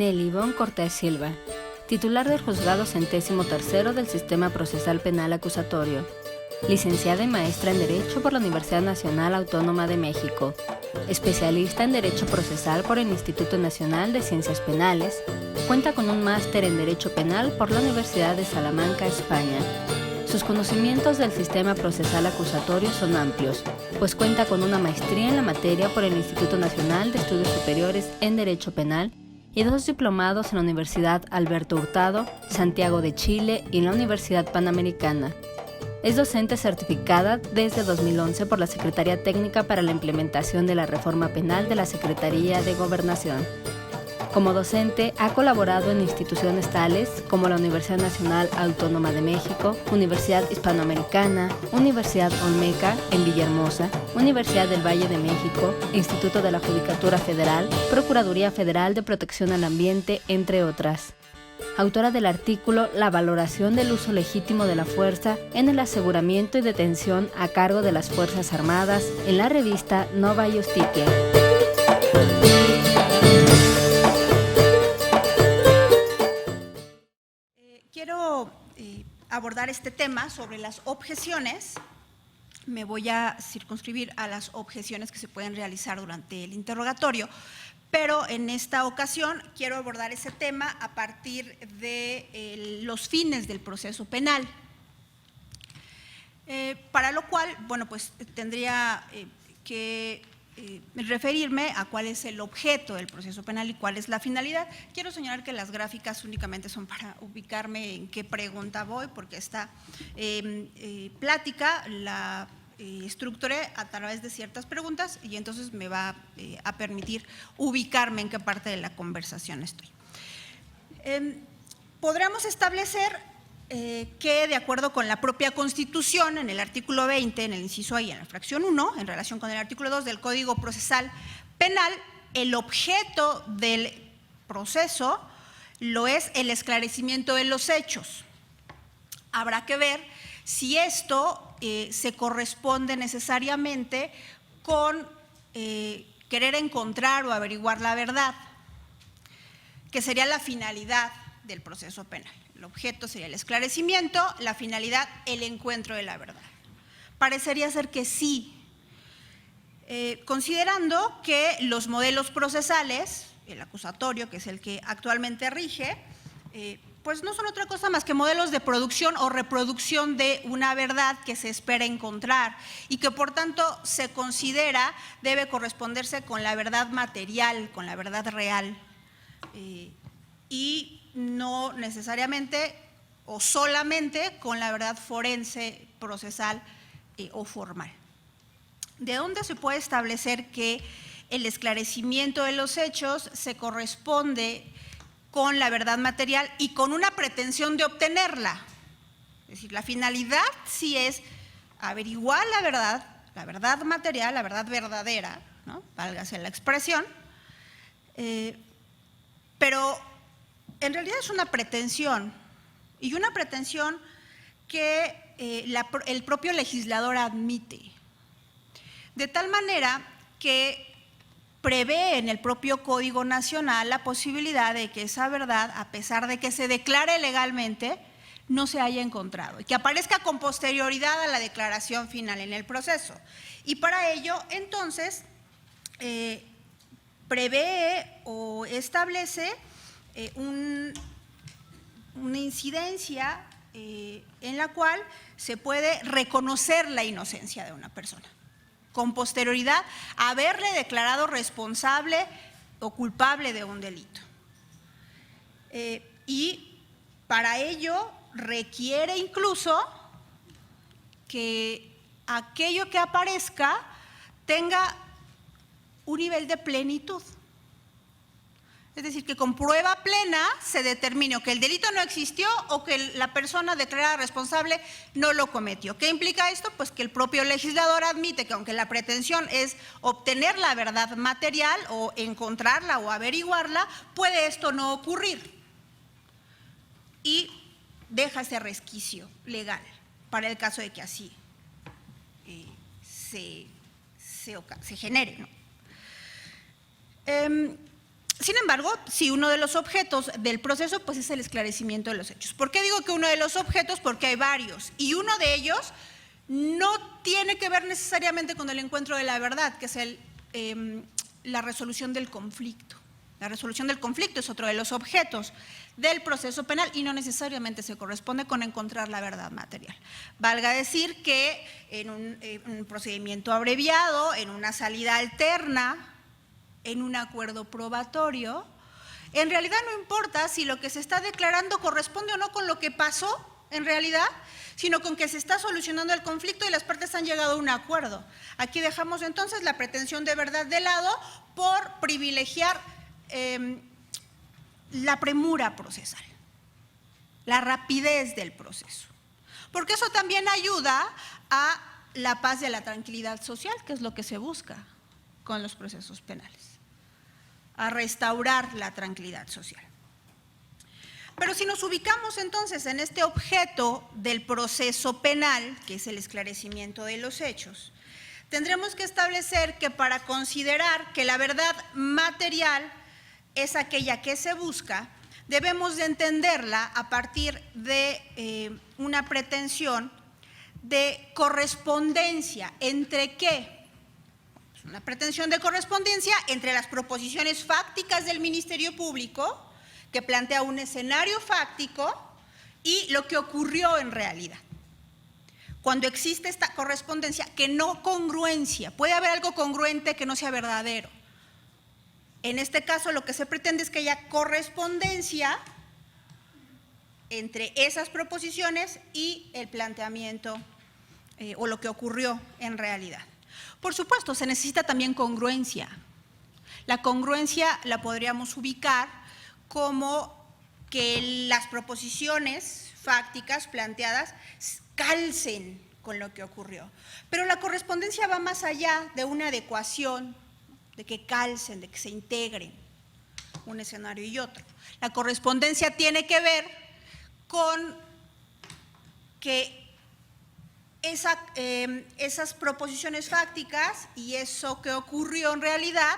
Nelly Ivonne Cortés Silva, titular del Juzgado Centésimo Tercero del Sistema Procesal Penal Acusatorio, licenciada y maestra en Derecho por la Universidad Nacional Autónoma de México, especialista en Derecho Procesal por el Instituto Nacional de Ciencias Penales, cuenta con un máster en Derecho Penal por la Universidad de Salamanca, España. Sus conocimientos del sistema procesal acusatorio son amplios, pues cuenta con una maestría en la materia por el Instituto Nacional de Estudios Superiores en Derecho Penal y 2 diplomados en la Universidad Alberto Hurtado, Santiago de Chile y en la Universidad Panamericana. Es docente certificada desde 2011 por la Secretaría Técnica para la Implementación de la Reforma Penal de la Secretaría de Gobernación. Como docente, ha colaborado en instituciones tales como la Universidad Nacional Autónoma de México, Universidad Hispanoamericana, Universidad Olmeca en Villahermosa, Universidad del Valle de México, Instituto de la Judicatura Federal, Procuraduría Federal de Protección al Ambiente, entre otras. Autora del artículo La valoración del uso legítimo de la fuerza en el aseguramiento y detención a cargo de las Fuerzas Armadas en la revista Nova Justitia. Quiero abordar este tema sobre las objeciones. Me voy a circunscribir a las objeciones que se pueden realizar durante el interrogatorio, pero en esta ocasión quiero abordar ese tema a partir de los fines del proceso penal. Para lo cual, bueno, pues tendría que referirme a cuál es el objeto del proceso penal y cuál es la finalidad. Quiero señalar que las gráficas únicamente son para ubicarme en qué pregunta voy, porque esta plática la estructuré a través de ciertas preguntas y entonces me va a permitir ubicarme en qué parte de la conversación estoy. Podremos establecer que de acuerdo con la propia Constitución, en el artículo 20, en el inciso A y en la fracción 1, en relación con el artículo 2 del Código Procesal Penal, el objeto del proceso lo es el esclarecimiento de los hechos. Habrá que ver si esto se corresponde necesariamente con querer encontrar o averiguar la verdad, que sería la finalidad del proceso penal. El objeto sería el esclarecimiento, la finalidad, el encuentro de la verdad. Parecería ser que sí, considerando que los modelos procesales, el acusatorio, que es el que actualmente rige, pues no son otra cosa más que modelos de producción o reproducción de una verdad que se espera encontrar y que por tanto se considera debe corresponderse con la verdad material, con la verdad real. Y no necesariamente o solamente con la verdad forense, procesal o formal. ¿De dónde se puede establecer que el esclarecimiento de los hechos se corresponde con la verdad material y con una pretensión de obtenerla? Es decir, la finalidad sí es averiguar la verdad material, la verdad verdadera, ¿no? Válgase la expresión, pero en realidad es una pretensión, y una pretensión que el propio legislador admite, de tal manera que prevé en el propio Código Nacional la posibilidad de que esa verdad, a pesar de que se declare legalmente, no se haya encontrado y que aparezca con posterioridad a la declaración final en el proceso. Y para ello, entonces, prevé o establece una incidencia en la cual se puede reconocer la inocencia de una persona, con posterioridad a haberle declarado responsable o culpable de un delito. Y para ello requiere incluso que aquello que aparezca tenga un nivel de plenitud. Es decir, que con prueba plena se determine o que el delito no existió o que la persona declarada responsable no lo cometió. ¿Qué implica esto? Pues que el propio legislador admite que aunque la pretensión es obtener la verdad material o encontrarla o averiguarla, puede esto no ocurrir. Y deja ese resquicio legal para el caso de que así se genere, ¿no? Sin embargo, sí, uno de los objetos del proceso pues, es el esclarecimiento de los hechos. ¿Por qué digo que uno de los objetos? Porque hay varios, y uno de ellos no tiene que ver necesariamente con el encuentro de la verdad, que es la resolución del conflicto. La resolución del conflicto es otro de los objetos del proceso penal y no necesariamente se corresponde con encontrar la verdad material. Valga decir que en un procedimiento abreviado, en una salida alterna, en un acuerdo probatorio, en realidad no importa si lo que se está declarando corresponde o no con lo que pasó en realidad, sino con que se está solucionando el conflicto y las partes han llegado a un acuerdo. Aquí dejamos entonces la pretensión de verdad de lado por privilegiar la premura procesal, la rapidez del proceso, porque eso también ayuda a la paz y a la tranquilidad social, que es lo que se busca con los procesos penales, a restaurar la tranquilidad social. Pero si nos ubicamos entonces en este objeto del proceso penal, que es el esclarecimiento de los hechos, tendremos que establecer que para considerar que la verdad material es aquella que se busca, debemos de entenderla a partir de una pretensión de correspondencia. ¿Entre qué? Es una pretensión de correspondencia entre las proposiciones fácticas del Ministerio Público, que plantea un escenario fáctico, y lo que ocurrió en realidad. Cuando existe esta correspondencia, que no congruencia, puede haber algo congruente que no sea verdadero. En este caso, lo que se pretende es que haya correspondencia entre esas proposiciones y el planteamiento o lo que ocurrió en realidad. Por supuesto, se necesita también congruencia. La congruencia la podríamos ubicar como que las proposiciones fácticas planteadas calcen con lo que ocurrió. Pero la correspondencia va más allá de una adecuación, de que calcen, de que se integren un escenario y otro. La correspondencia tiene que ver con que esas proposiciones fácticas y eso que ocurrió en realidad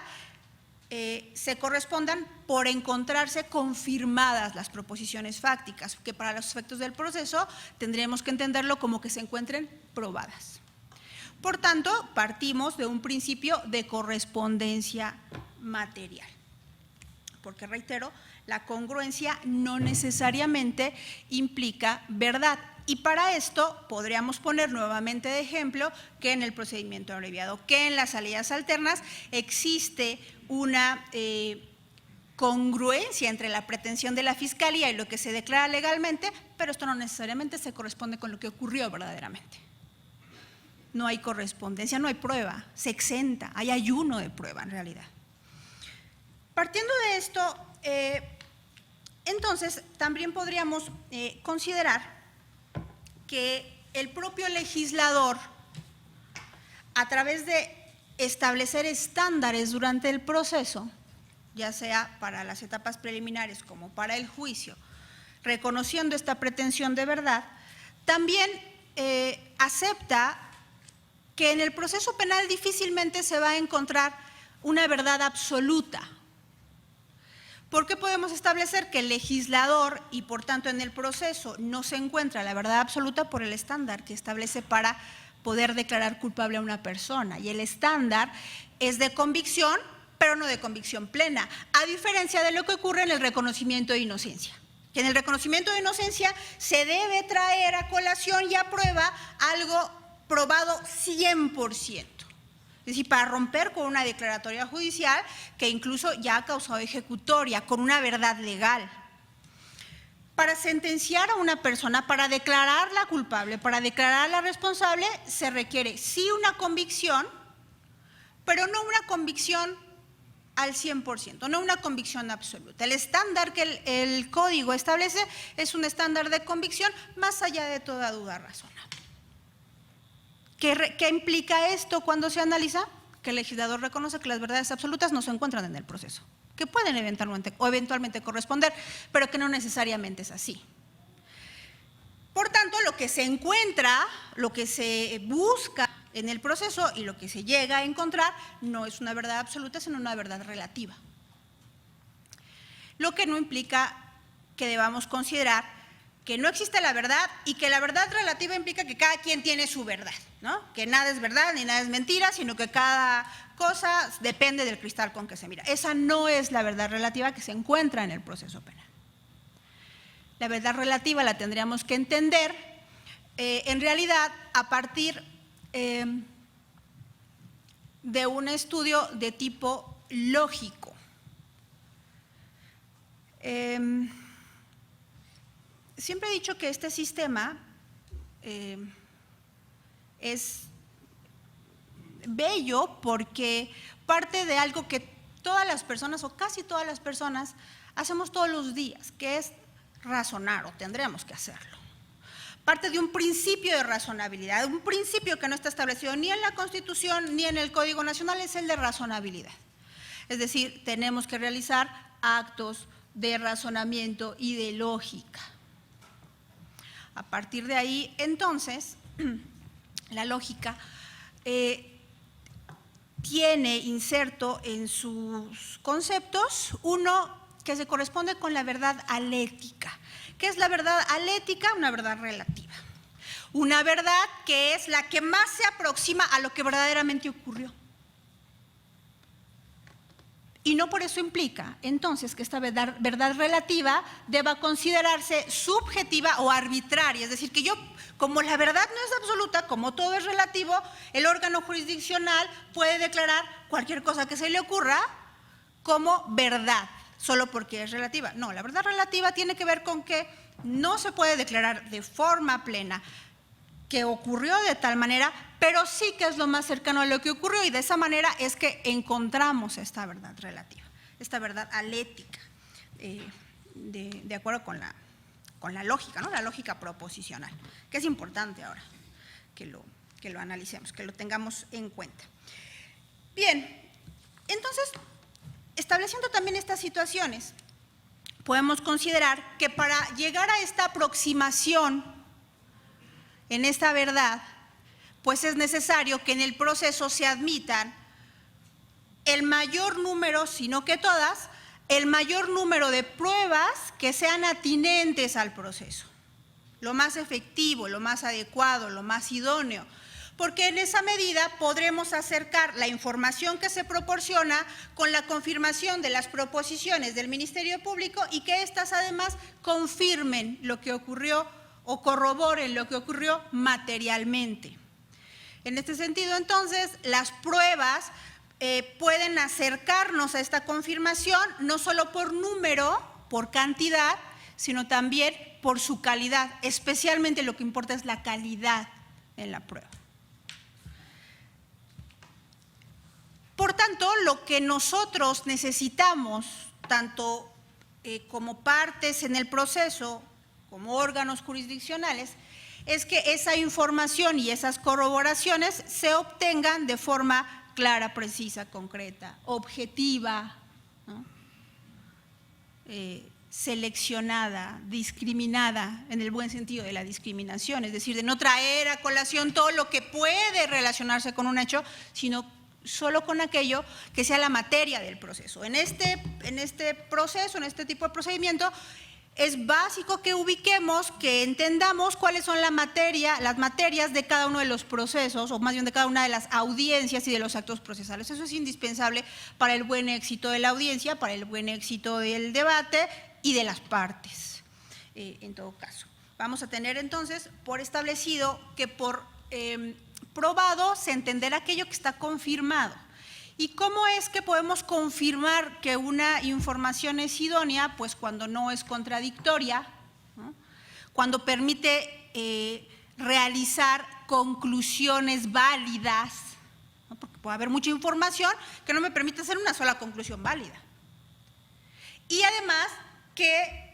se correspondan por encontrarse confirmadas las proposiciones fácticas, que para los efectos del proceso tendríamos que entenderlo como que se encuentren probadas. Por tanto, partimos de un principio de correspondencia material, porque reitero, la congruencia no necesariamente implica verdad. Y para esto podríamos poner nuevamente de ejemplo que en el procedimiento abreviado, que en las salidas alternas existe una congruencia entre la pretensión de la Fiscalía y lo que se declara legalmente, pero esto no necesariamente se corresponde con lo que ocurrió verdaderamente. No hay correspondencia, no hay prueba, se exenta, hay ayuno de prueba en realidad. Partiendo de esto, entonces también podríamos considerar que el propio legislador, a través de establecer estándares durante el proceso, ya sea para las etapas preliminares como para el juicio, reconociendo esta pretensión de verdad, también acepta que en el proceso penal difícilmente se va a encontrar una verdad absoluta. ¿Por qué podemos establecer que el legislador y por tanto en el proceso no se encuentra la verdad absoluta? Por el estándar que establece para poder declarar culpable a una persona. Y el estándar es de convicción, pero no de convicción plena, a diferencia de lo que ocurre en el reconocimiento de inocencia. Que en el reconocimiento de inocencia se debe traer a colación y a prueba algo probado 100%. Es decir, para romper con una declaratoria judicial que incluso ya ha causado ejecutoria, con una verdad legal. Para sentenciar a una persona, para declararla culpable, para declararla responsable, se requiere sí una convicción, pero no una convicción al 100%, no una convicción absoluta. El estándar que el código establece es un estándar de convicción más allá de toda duda razonable. ¿Qué implica esto cuando se analiza? Que el legislador reconoce que las verdades absolutas no se encuentran en el proceso, que pueden eventualmente corresponder, pero que no necesariamente es así. Por tanto, lo que se encuentra, lo que se busca en el proceso y lo que se llega a encontrar no es una verdad absoluta, sino una verdad relativa. lo que no implica que debamos considerar que no existe la verdad y que la verdad relativa implica que cada quien tiene su verdad, ¿no? Que nada es verdad ni nada es mentira, sino que cada cosa depende del cristal con que se mira. Esa no es la verdad relativa que se encuentra en el proceso penal. La verdad relativa la tendríamos que entender en realidad a partir de un estudio de tipo lógico. Siempre he dicho que este sistema es bello porque parte de algo que todas las personas o casi todas las personas hacemos todos los días, que es razonar, o tendremos que hacerlo. Parte de un principio de razonabilidad, un principio que no está establecido ni en la Constitución ni en el Código Nacional, es el de razonabilidad. Es decir, tenemos que realizar actos de razonamiento y de lógica. A partir de ahí, entonces, la lógica tiene inserto en sus conceptos uno que se corresponde con la verdad alética. ¿Qué es la verdad alética? Una verdad relativa. Una verdad que es la que más se aproxima a lo que verdaderamente ocurrió. Y no por eso implica, entonces, que esta verdad relativa deba considerarse subjetiva o arbitraria. Es decir, que yo, como la verdad no es absoluta, como todo es relativo, el órgano jurisdiccional puede declarar cualquier cosa que se le ocurra como verdad, solo porque es relativa. No, la verdad relativa tiene que ver con que no se puede declarar de forma plena que ocurrió de tal manera, pero sí que es lo más cercano a lo que ocurrió, y de esa manera es que encontramos esta verdad relativa, esta verdad alética, de acuerdo con la lógica, ¿no? La lógica proposicional, que es importante ahora que lo analicemos, que lo tengamos en cuenta. Bien, entonces, estableciendo también estas situaciones, podemos considerar que para llegar a esta aproximación en esta verdad, pues es necesario que en el proceso se admitan el mayor número, sino que todas, el mayor número de pruebas que sean atinentes al proceso, lo más efectivo, lo más adecuado, lo más idóneo, porque en esa medida podremos acercar la información que se proporciona con la confirmación de las proposiciones del Ministerio Público y que éstas además confirmen lo que ocurrió o corroboren lo que ocurrió materialmente. En este sentido, entonces, las pruebas pueden acercarnos a esta confirmación no solo por número, por cantidad, sino también por su calidad. Especialmente lo que importa es la calidad en la prueba. Por tanto, lo que nosotros necesitamos, tanto como partes en el proceso, como órganos jurisdiccionales, es que esa información y esas corroboraciones se obtengan de forma clara, precisa, concreta, objetiva, ¿no? Seleccionada, discriminada, en el buen sentido de la discriminación, es decir, de no traer a colación todo lo que puede relacionarse con un hecho, sino solo con aquello que sea la materia del proceso. En este proceso, en este tipo de procedimiento, es básico que ubiquemos, que entendamos cuáles son las materias de cada uno de los procesos, o más bien de cada una de las audiencias y de los actos procesales. Eso es indispensable para el buen éxito de la audiencia, para el buen éxito del debate y de las partes, en todo caso. Vamos a tener entonces por establecido que por probado se entenderá aquello que está confirmado. ¿Y cómo es que podemos confirmar que una información es idónea? Pues cuando no es contradictoria, ¿no? Cuando permite realizar conclusiones válidas, ¿no? Porque puede haber mucha información que no me permite hacer una sola conclusión válida. Y además que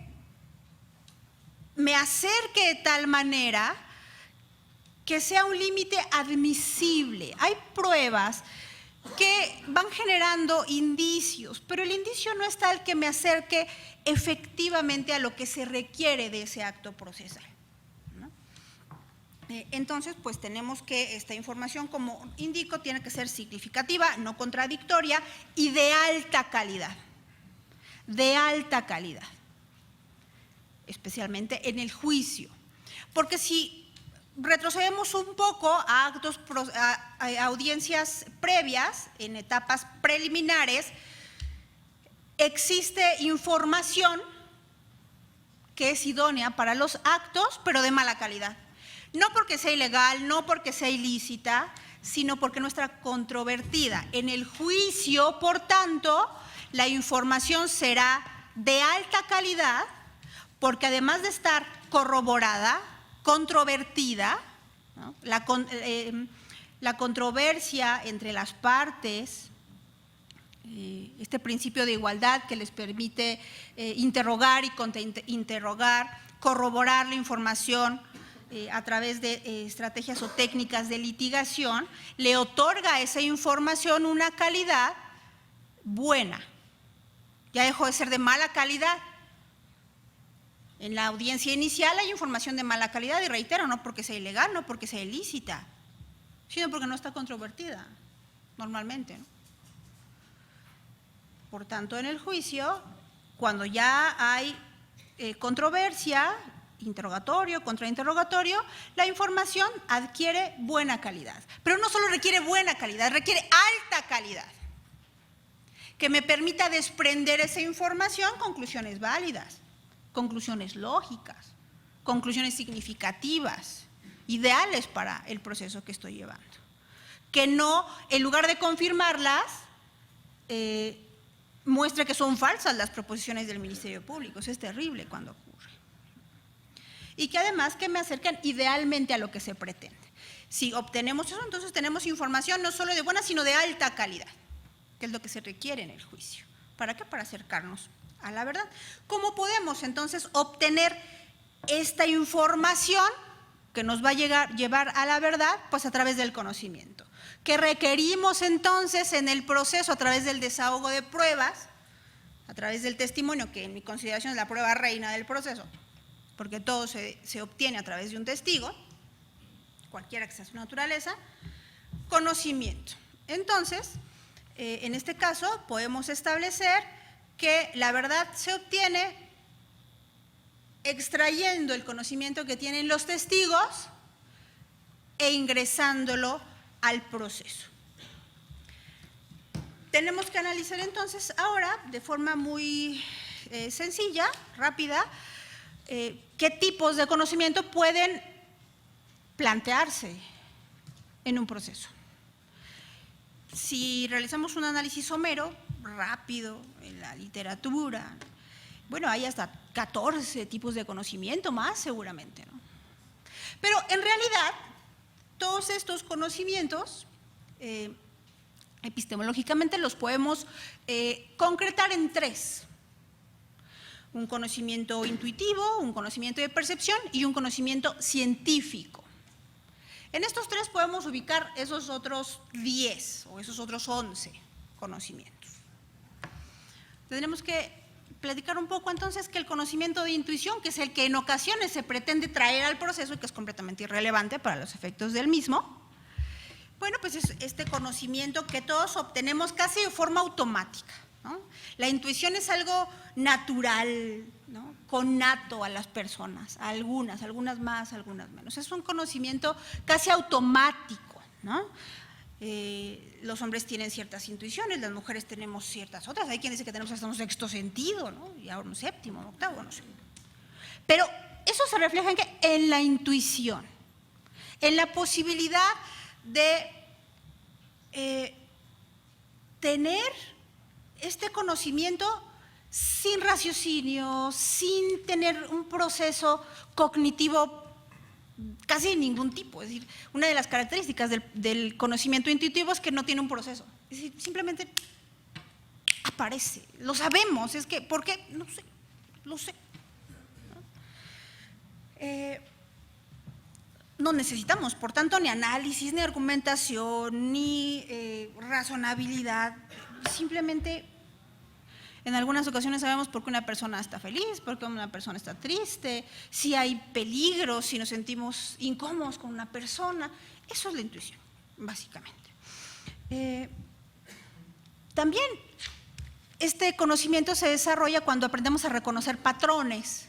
me acerque de tal manera que sea un límite admisible. Hay pruebas que van generando indicios, pero el indicio no es tal que me acerque efectivamente a lo que se requiere de ese acto procesal, ¿no? Entonces, pues tenemos que esta información, como indico, tiene que ser significativa, no contradictoria y de alta calidad. de alta calidad, especialmente en el juicio. Porque si retrocedemos un poco a audiencias previas, en etapas preliminares, existe información que es idónea para los actos, pero de mala calidad. No porque sea ilegal, no porque sea ilícita, sino porque no está controvertida. En el juicio, por tanto, la información será de alta calidad, porque además de estar corroborada, controvertida, ¿no? La controversia entre las partes, este principio de igualdad que les permite interrogar y contrainterrogar, corroborar la información a través de estrategias o técnicas de litigación, le otorga a esa información una calidad buena. Ya dejó de ser de mala calidad. En la audiencia inicial hay información de mala calidad, y reitero, no porque sea ilegal, no porque sea ilícita, sino porque no está controvertida, normalmente, ¿no? Por tanto, en el juicio, cuando ya hay controversia, interrogatorio, contrainterrogatorio, la información adquiere buena calidad. Pero no solo requiere buena calidad, requiere alta calidad, que me permita desprender esa información conclusiones válidas, conclusiones lógicas, conclusiones significativas, ideales para el proceso que estoy llevando. Que no, en lugar de confirmarlas, muestre que son falsas las proposiciones del Ministerio Público. Eso es terrible cuando ocurre. Y que además que me acercan idealmente a lo que se pretende. Si obtenemos eso, entonces tenemos información no solo de buena, sino de alta calidad, que es lo que se requiere en el juicio. ¿Para qué? Para acercarnos a la verdad. ¿Cómo podemos entonces obtener esta información que nos va a llevar a la verdad? Pues a través del conocimiento. ¿Qué requerimos entonces en el proceso? A través del desahogo de pruebas, a través del testimonio, que en mi consideración es la prueba reina del proceso, porque todo se obtiene a través de un testigo, cualquiera que sea su naturaleza. Conocimiento. Entonces, en este caso podemos establecer que la verdad se obtiene extrayendo el conocimiento que tienen los testigos e ingresándolo al proceso. Tenemos que analizar entonces ahora, de forma muy sencilla, rápida, qué tipos de conocimiento pueden plantearse en un proceso. Si realizamos un análisis somero, rápido, en la literatura, bueno, hay hasta 14 tipos de conocimiento más seguramente, ¿no? Pero en realidad, todos estos conocimientos, epistemológicamente los podemos concretar en tres: un conocimiento intuitivo, un conocimiento de percepción y un conocimiento científico. En estos tres podemos ubicar esos otros 10 o esos otros 11 conocimientos. Tendremos que platicar un poco entonces que el conocimiento de intuición, que es el que en ocasiones se pretende traer al proceso y que es completamente irrelevante para los efectos del mismo, bueno, pues es este conocimiento que todos obtenemos casi de forma automática, ¿no? La intuición es algo natural, ¿no? Connato a las personas, a algunas más, algunas menos. Es un conocimiento casi automático, ¿no? Los hombres tienen ciertas intuiciones, las mujeres tenemos ciertas otras. Hay quien dice que tenemos hasta un sexto sentido, ¿no? Y ahora un séptimo, un octavo, no sé. Pero eso se refleja en ¿qué? En la intuición, en la posibilidad de tener este conocimiento sin raciocinio, sin tener un proceso cognitivo casi de ningún tipo. Es decir, una de las características del conocimiento intuitivo es que no tiene un proceso. Es decir, simplemente aparece, lo sabemos. Es que, ¿por qué? No sé, lo sé. No necesitamos, por tanto, ni análisis, ni argumentación, ni razonabilidad. Simplemente, en algunas ocasiones sabemos por qué una persona está feliz, por qué una persona está triste, si hay peligro, si nos sentimos incómodos con una persona. Eso es la intuición, básicamente. También Este conocimiento se desarrolla cuando aprendemos a reconocer patrones.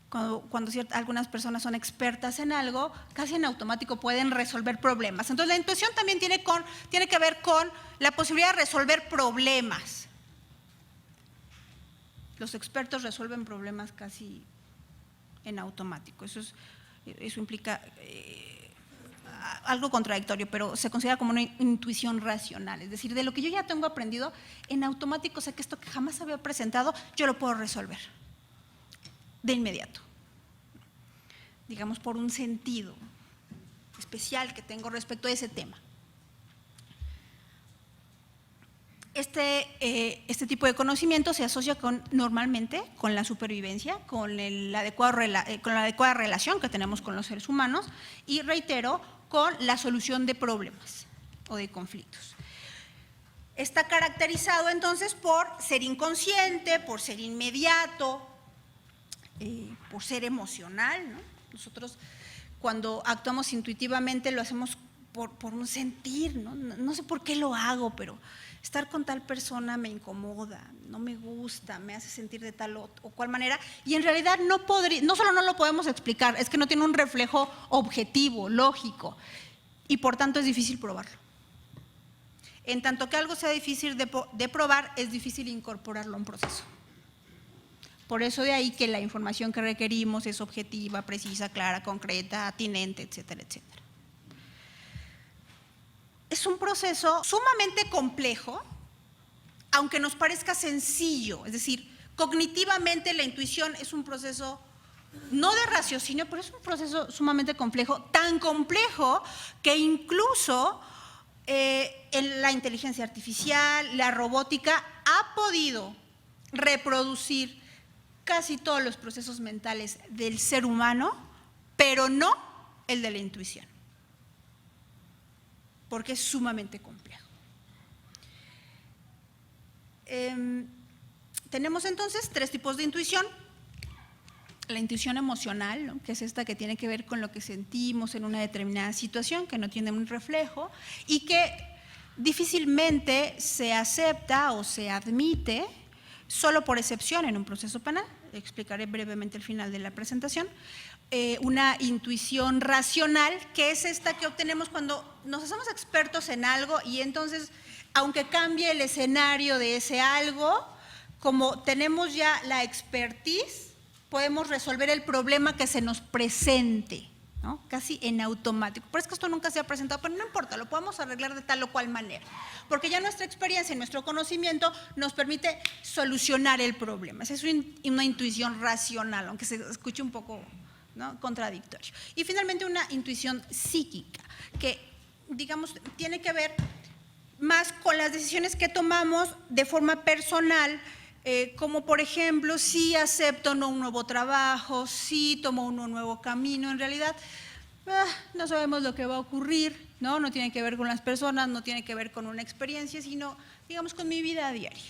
Cuando algunas personas son expertas en algo, casi en automático pueden resolver problemas. Entonces, la intuición también tiene que ver con la posibilidad de resolver problemas. Los expertos resuelven problemas casi en automático. Eso implica algo contradictorio, pero se considera como una intuición racional. Es decir, de lo que yo ya tengo aprendido, en automático sé que esto que jamás había presentado, yo lo puedo resolver de inmediato. Digamos, por un sentido especial que tengo respecto a ese tema. Este tipo de conocimiento se asocia normalmente con la supervivencia, con la adecuada relación que tenemos con los seres humanos y, reitero, con la solución de problemas o de conflictos. Está caracterizado entonces por ser inconsciente, por ser inmediato, por ser emocional, ¿no? Nosotros cuando actuamos intuitivamente lo hacemos por un sentir, ¿no? No sé por qué lo hago, pero estar con tal persona me incomoda, no me gusta, me hace sentir de tal o cual manera, y en realidad no solo no lo podemos explicar, es que no tiene un reflejo objetivo, lógico, y por tanto es difícil probarlo. En tanto que algo sea difícil de probar, es difícil incorporarlo a un proceso. Por eso de ahí que la información que requerimos es objetiva, precisa, clara, concreta, atinente, etcétera, etcétera. Es un proceso sumamente complejo, aunque nos parezca sencillo. Es decir, cognitivamente la intuición es un proceso no de raciocinio, pero es un proceso sumamente complejo, tan complejo que incluso en la inteligencia artificial, la robótica ha podido reproducir casi todos los procesos mentales del ser humano, pero no el de la intuición, porque es sumamente complejo. Tenemos entonces tres tipos de intuición. La intuición emocional, ¿no?, que es esta que tiene que ver con lo que sentimos en una determinada situación, que no tiene un reflejo y que difícilmente se acepta o se admite solo por excepción en un proceso penal. Explicaré brevemente al final de la presentación. Una intuición racional, que es esta que obtenemos cuando nos hacemos expertos en algo y entonces, aunque cambie el escenario de ese algo, como tenemos ya la expertise, podemos resolver el problema que se nos presente, ¿no?, casi en automático. Por eso es que esto nunca se ha presentado, pero no importa, lo podemos arreglar de tal o cual manera, porque ya nuestra experiencia y nuestro conocimiento nos permite solucionar el problema. Esa es una intuición racional, aunque se escuche un poco, ¿no?, contradictorio. Y finalmente una intuición psíquica, que digamos tiene que ver más con las decisiones que tomamos de forma personal, como por ejemplo, si acepto o no un nuevo trabajo, si tomo un nuevo camino. En realidad no sabemos lo que va a ocurrir, ¿no? No tiene que ver con las personas, no tiene que ver con una experiencia, sino, digamos, con mi vida diaria.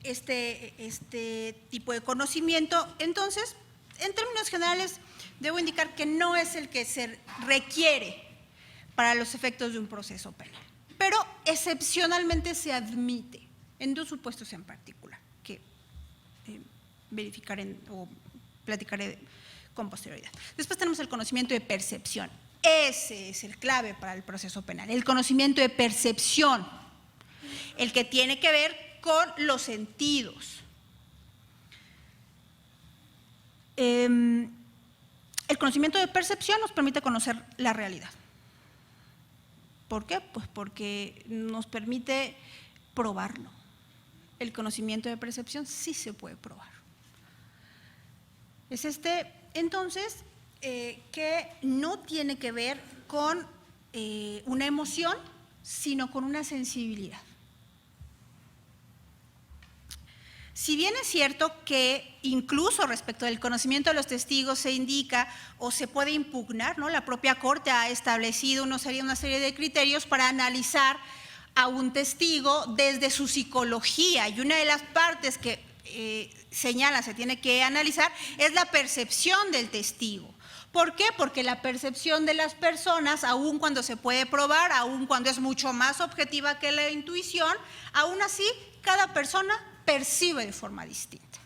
Este tipo de conocimiento, entonces, en términos generales, debo indicar que no es el que se requiere para los efectos de un proceso penal, pero excepcionalmente se admite en dos supuestos en particular, que verificaré o platicaré con posterioridad. Después tenemos el conocimiento de percepción. Ese es el clave para el proceso penal, el conocimiento de percepción, el que tiene que ver con los sentidos. El conocimiento de percepción nos permite conocer la realidad. ¿Por qué? Pues porque nos permite probarlo. El conocimiento de percepción sí se puede probar. Es entonces, que no tiene que ver con una emoción, sino con una sensibilidad. Si bien es cierto que incluso respecto del conocimiento de los testigos se indica o se puede impugnar, ¿no?, la propia Corte ha establecido una serie de criterios para analizar a un testigo desde su psicología, y una de las partes que señala se tiene que analizar es la percepción del testigo, ¿Por qué? Porque la percepción de las personas, aun cuando se puede probar, aun cuando es mucho más objetiva que la intuición, aún así cada persona percibe de forma distinta,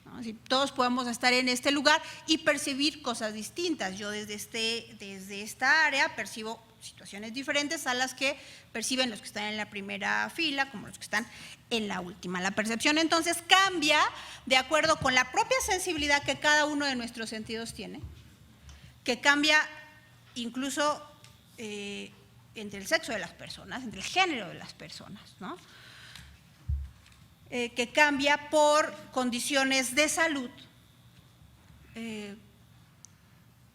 ¿no? Si todos podemos estar en este lugar y percibir cosas distintas. Yo desde esta área percibo situaciones diferentes a las que perciben los que están en la primera fila, como los que están en la última. La percepción entonces cambia de acuerdo con la propia sensibilidad que cada uno de nuestros sentidos tiene, que cambia incluso entre el sexo de las personas, entre el género de las personas, ¿no? Que cambia por condiciones de salud,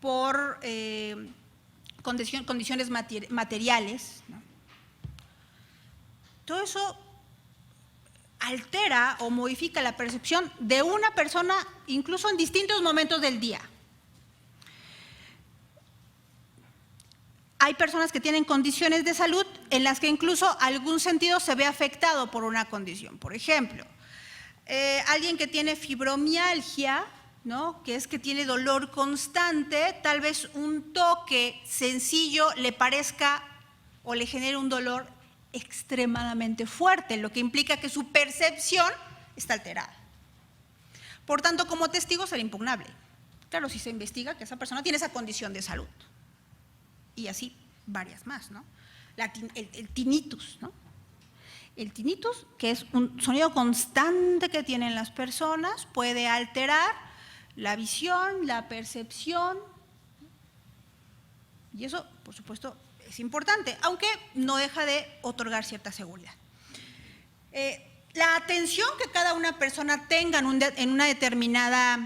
por condiciones materiales, ¿no? Todo eso altera o modifica la percepción de una persona incluso en distintos momentos del día. Hay personas que tienen condiciones de salud en las que incluso algún sentido se ve afectado por una condición. Por ejemplo, alguien que tiene fibromialgia, ¿no? Que es que tiene dolor constante, tal vez un toque sencillo le parezca o le genere un dolor extremadamente fuerte, lo que implica que su percepción está alterada. Por tanto, como testigo será impugnable. Claro, si se investiga que esa persona tiene esa condición de salud. Y así varias más, ¿no? El tinnitus, ¿no? El tinnitus, que es un sonido constante que tienen las personas, puede alterar la visión, la percepción, y eso, por supuesto, es importante, aunque no deja de otorgar cierta seguridad. La atención que cada una persona tenga en una determinada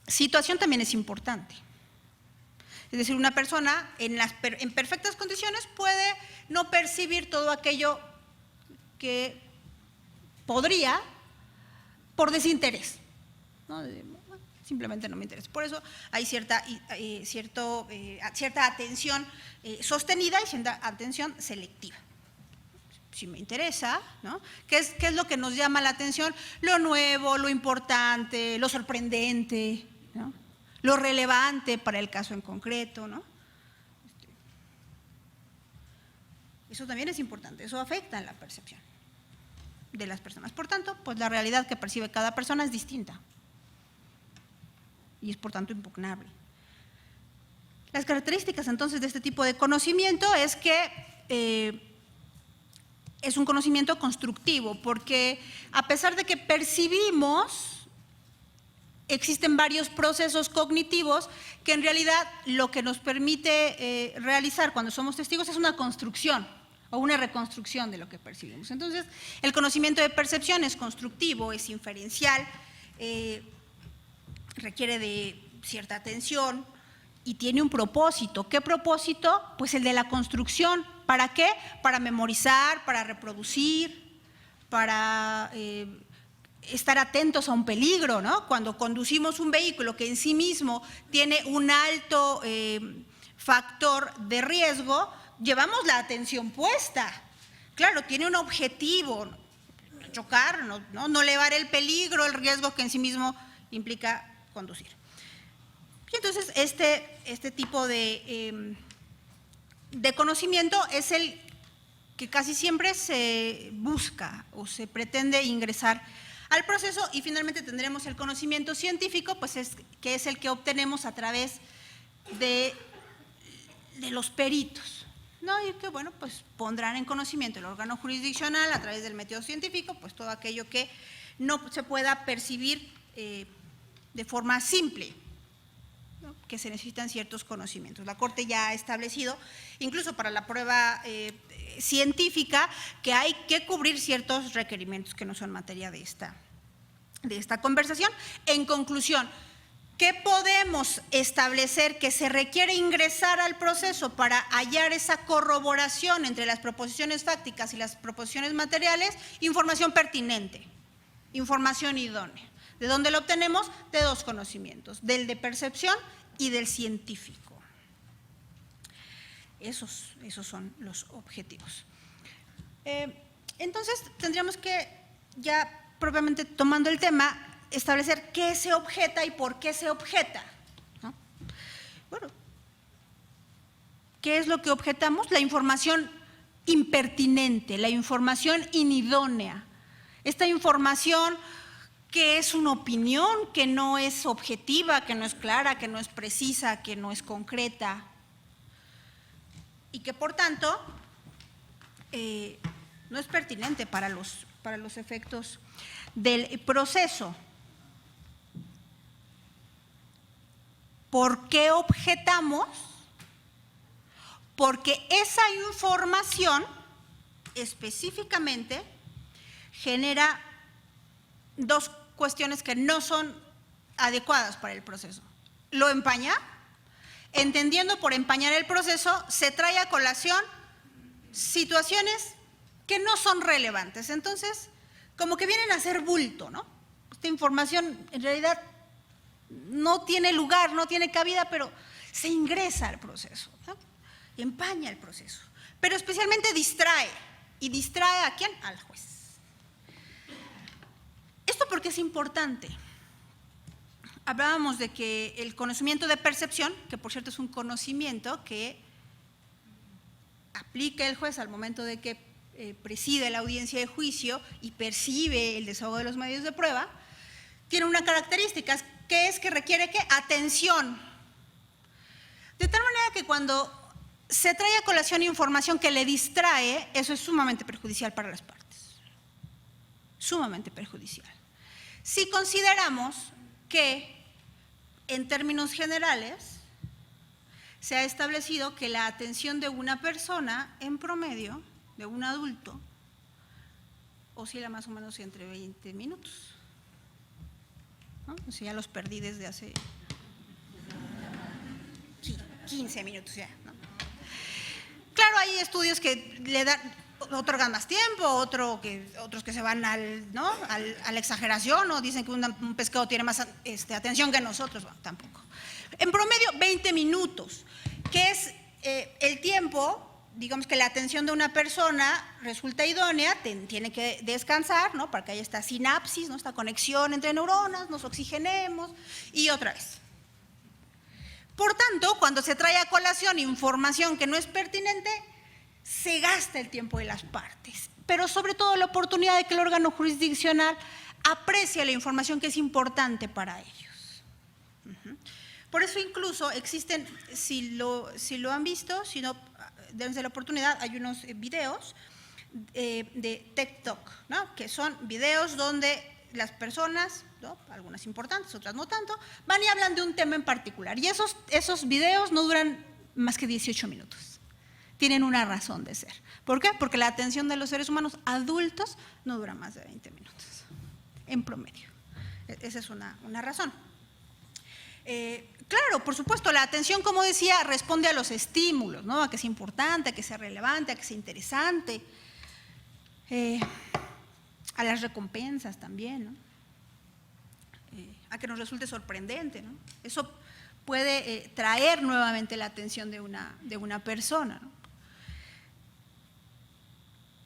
situación también es importante. Es decir, una persona en perfectas condiciones puede no percibir todo aquello que podría por desinterés, ¿no? Simplemente no me interesa. Por eso hay cierta atención sostenida y cierta atención selectiva. Si me interesa, ¿no? ¿Qué es lo que nos llama la atención? Lo nuevo, lo importante, lo sorprendente, ¿no? Lo relevante para el caso en concreto, ¿no? Eso también es importante, eso afecta en la percepción de las personas. Por tanto, pues la realidad que percibe cada persona es distinta y es por tanto impugnable. Las características entonces de este tipo de conocimiento es que es un conocimiento constructivo, porque a pesar de que percibimos, existen varios procesos cognitivos que en realidad lo que nos permite realizar cuando somos testigos es una construcción o una reconstrucción de lo que percibimos. Entonces, el conocimiento de percepción es constructivo, es inferencial, requiere de cierta atención y tiene un propósito. ¿Qué propósito? Pues el de la construcción. ¿Para qué? Para memorizar, para reproducir, para estar atentos a un peligro, ¿no? Cuando conducimos un vehículo que en sí mismo tiene un alto factor de riesgo, llevamos la atención puesta. Claro, tiene un objetivo, no chocar, no elevar el peligro, el riesgo que en sí mismo implica conducir. Y entonces este tipo de conocimiento es el que casi siempre se busca o se pretende ingresar al proceso, y finalmente tendremos el conocimiento científico, pues que es el que obtenemos a través de los peritos, ¿no? Y que, bueno, pues pondrán en conocimiento el órgano jurisdiccional a través del método científico, pues todo aquello que no se pueda percibir de forma simple, ¿no? Que se necesitan ciertos conocimientos. La Corte ya ha establecido, incluso para la prueba científica, que hay que cubrir ciertos requerimientos que no son materia de esta conversación. En conclusión, ¿qué podemos establecer que se requiere ingresar al proceso para hallar esa corroboración entre las proposiciones fácticas y las proposiciones materiales? Información pertinente, información idónea. ¿De dónde lo obtenemos? De dos conocimientos, del de percepción y del científico. Esos son los objetivos. Entonces, tendríamos que, ya propiamente tomando el tema, establecer qué se objeta y por qué se objeta, ¿no? Bueno, ¿qué es lo que objetamos? La información impertinente, la información inidónea. Esta información que es una opinión, que no es objetiva, que no es clara, que no es precisa, que no es concreta y que por tanto no es pertinente para los efectos del proceso. ¿Por qué objetamos? Porque esa información específicamente genera dos cuestiones que no son adecuadas para el proceso. Lo empaña, entendiendo por empañar el proceso, se trae a colación situaciones que no son relevantes. Entonces, como que vienen a hacer bulto, ¿no? Esta información en realidad no tiene lugar, no tiene cabida, pero se ingresa al proceso, ¿no? Empaña el proceso, pero especialmente distrae. ¿Y distrae a quién? Al juez. ¿Esto por qué es importante? Hablábamos de que el conocimiento de percepción, que por cierto es un conocimiento que aplica el juez al momento de que preside la audiencia de juicio y percibe el desahogo de los medios de prueba, tiene una característica, que es que requiere ¿qué? Atención. De tal manera que cuando se trae a colación información que le distrae, eso es sumamente perjudicial para las partes. Sumamente perjudicial. Si consideramos que, en términos generales, se ha establecido que la atención de una persona, en promedio, de un adulto, oscila más o menos entre 20 minutos. ¿No? O sea, ya los perdí desde hace 15 minutos ya, ¿no? Claro, hay estudios que le dan, otorgan más tiempo, otros que se van ¿no? a la exageración, o dicen que un pescado tiene más atención que nosotros. Bueno, tampoco. En promedio, 20 minutos, que es el tiempo, digamos que la atención de una persona resulta idónea, tiene que descansar, ¿no? Para que haya esta sinapsis, ¿no? Esta conexión entre neuronas, nos oxigenemos y otra vez. Por tanto, cuando se trae a colación información que no es pertinente, se gasta el tiempo de las partes, pero sobre todo la oportunidad de que el órgano jurisdiccional aprecie la información que es importante para ellos. Por eso incluso existen, si lo han visto, si no, dense la oportunidad, hay unos videos de TikTok, ¿no? Que son videos donde las personas, ¿no? Algunas importantes, otras no tanto, van y hablan de un tema en particular. Y esos videos no duran más que 18 minutos. Tienen una razón de ser. ¿Por qué? Porque la atención de los seres humanos adultos no dura más de 20 minutos, en promedio. Esa es una razón. Claro, por supuesto, la atención, como decía, responde a los estímulos, ¿no? A que sea importante, a que sea relevante, a que sea interesante, a las recompensas también, ¿no? A que nos resulte sorprendente, ¿no? Eso puede traer nuevamente la atención de una persona, ¿no?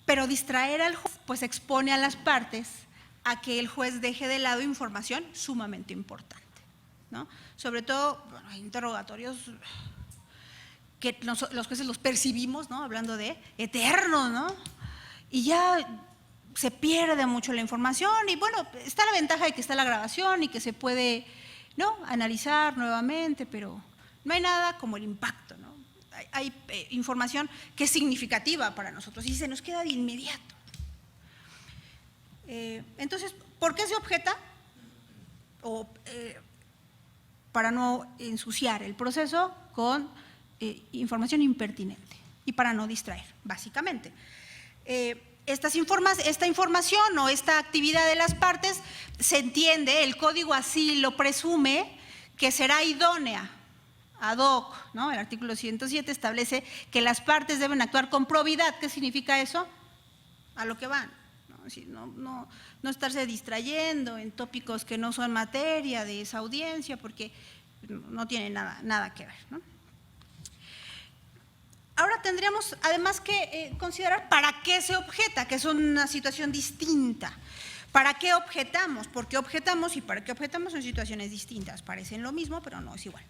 Pero distraer al juez pues expone a las partes a que el juez deje de lado información sumamente importante, ¿no? Sobre todo, bueno, hay interrogatorios que los jueces los percibimos, ¿no? Hablando de eternos, ¿no? Y ya se pierde mucho la información y bueno, está la ventaja de que está la grabación y que se puede, ¿no? Analizar nuevamente, pero no hay nada como el impacto, ¿no? Hay información que es significativa para nosotros y se nos queda de inmediato. Entonces, ¿por qué se objeta? Para no ensuciar el proceso con información impertinente y para no distraer, básicamente. Esta información o esta actividad de las partes se entiende, el código así lo presume, que será idónea, ad hoc, ¿no? El artículo 107 establece que las partes deben actuar con probidad. ¿Qué significa eso? A lo que van, ¿no? No estarse distrayendo en tópicos que no son materia de esa audiencia porque no tiene nada que ver, ¿no? Ahora tendríamos además que considerar para qué se objeta, que es una situación distinta. ¿Para qué objetamos? ¿Por qué objetamos y para qué objetamos? Son situaciones distintas, parecen lo mismo, pero no es igual.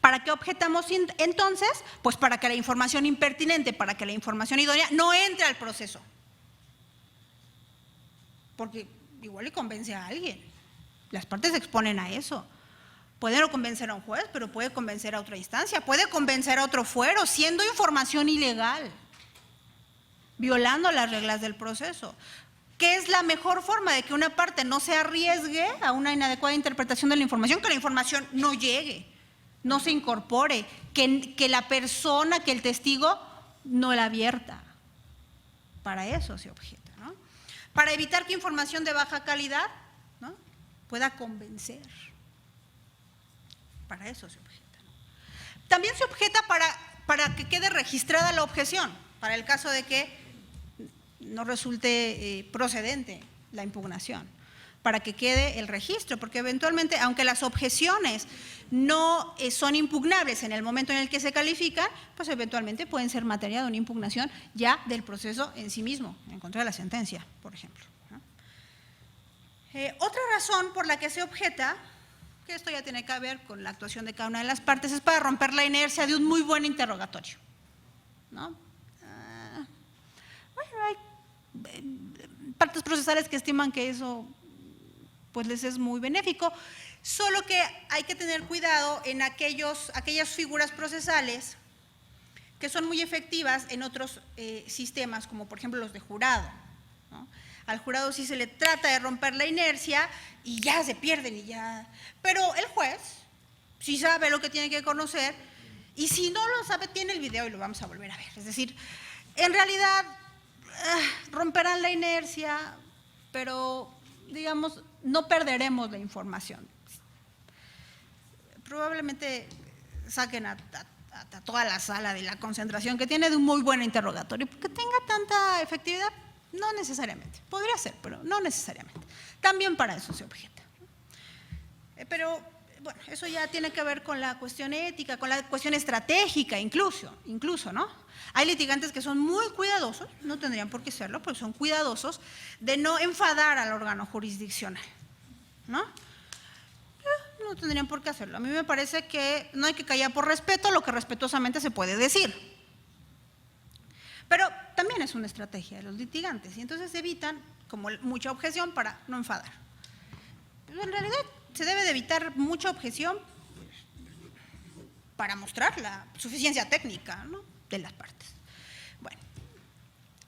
¿Para qué objetamos entonces? Pues para que la información impertinente, para que la información idónea no entre al proceso. Porque igual le convence a alguien. Las partes se exponen a eso. Puede no convencer a un juez, pero puede convencer a otra instancia, puede convencer a otro fuero, siendo información ilegal, violando las reglas del proceso. ¿Qué es la mejor forma de que una parte no se arriesgue a una inadecuada interpretación de la información? Que la información no llegue, no se incorpore, que la persona, que el testigo no la vierta. Para eso se objeta, ¿no? Para evitar que información de baja calidad, ¿no?, pueda convencer. Para eso se objeta, ¿no? También se objeta para que quede registrada la objeción, para el caso de que no resulte procedente la impugnación, para que quede el registro, porque eventualmente, aunque las objeciones no son impugnables en el momento en el que se califican, pues eventualmente pueden ser materia de una impugnación ya del proceso en sí mismo, en contra de la sentencia, por ejemplo, ¿no? Otra razón por la que se objeta, que esto ya tiene que ver con la actuación de cada una de las partes, es para romper la inercia de un muy buen interrogatorio, ¿no? Bueno, hay partes procesales que estiman que eso pues les es muy benéfico, solo que hay que tener cuidado en aquellas figuras procesales que son muy efectivas en otros sistemas, como por ejemplo los de jurado, ¿no? Al jurado sí se le trata de romper la inercia y ya se pierden y ya. Pero el juez sí sabe lo que tiene que conocer y si no lo sabe tiene el video y lo vamos a volver a ver. Es decir, en realidad romperán la inercia, pero digamos no perderemos la información. Probablemente saquen a toda la sala de la concentración que tiene de un muy buen interrogatorio, porque tenga tanta efectividad. No necesariamente, podría ser, pero no necesariamente. También para eso se objeta. Pero bueno, eso ya tiene que ver con la cuestión ética, con la cuestión estratégica incluso, ¿no? Hay litigantes que son muy cuidadosos, no tendrían por qué serlo, pero son cuidadosos de no enfadar al órgano jurisdiccional, ¿no? No tendrían por qué hacerlo. A mí me parece que no hay que callar por respeto lo que respetuosamente se puede decir. Pero también es una estrategia de los litigantes y entonces evitan como mucha objeción para no enfadar. Pero en realidad se debe de evitar mucha objeción para mostrar la suficiencia técnica, ¿no?, de las partes. Bueno,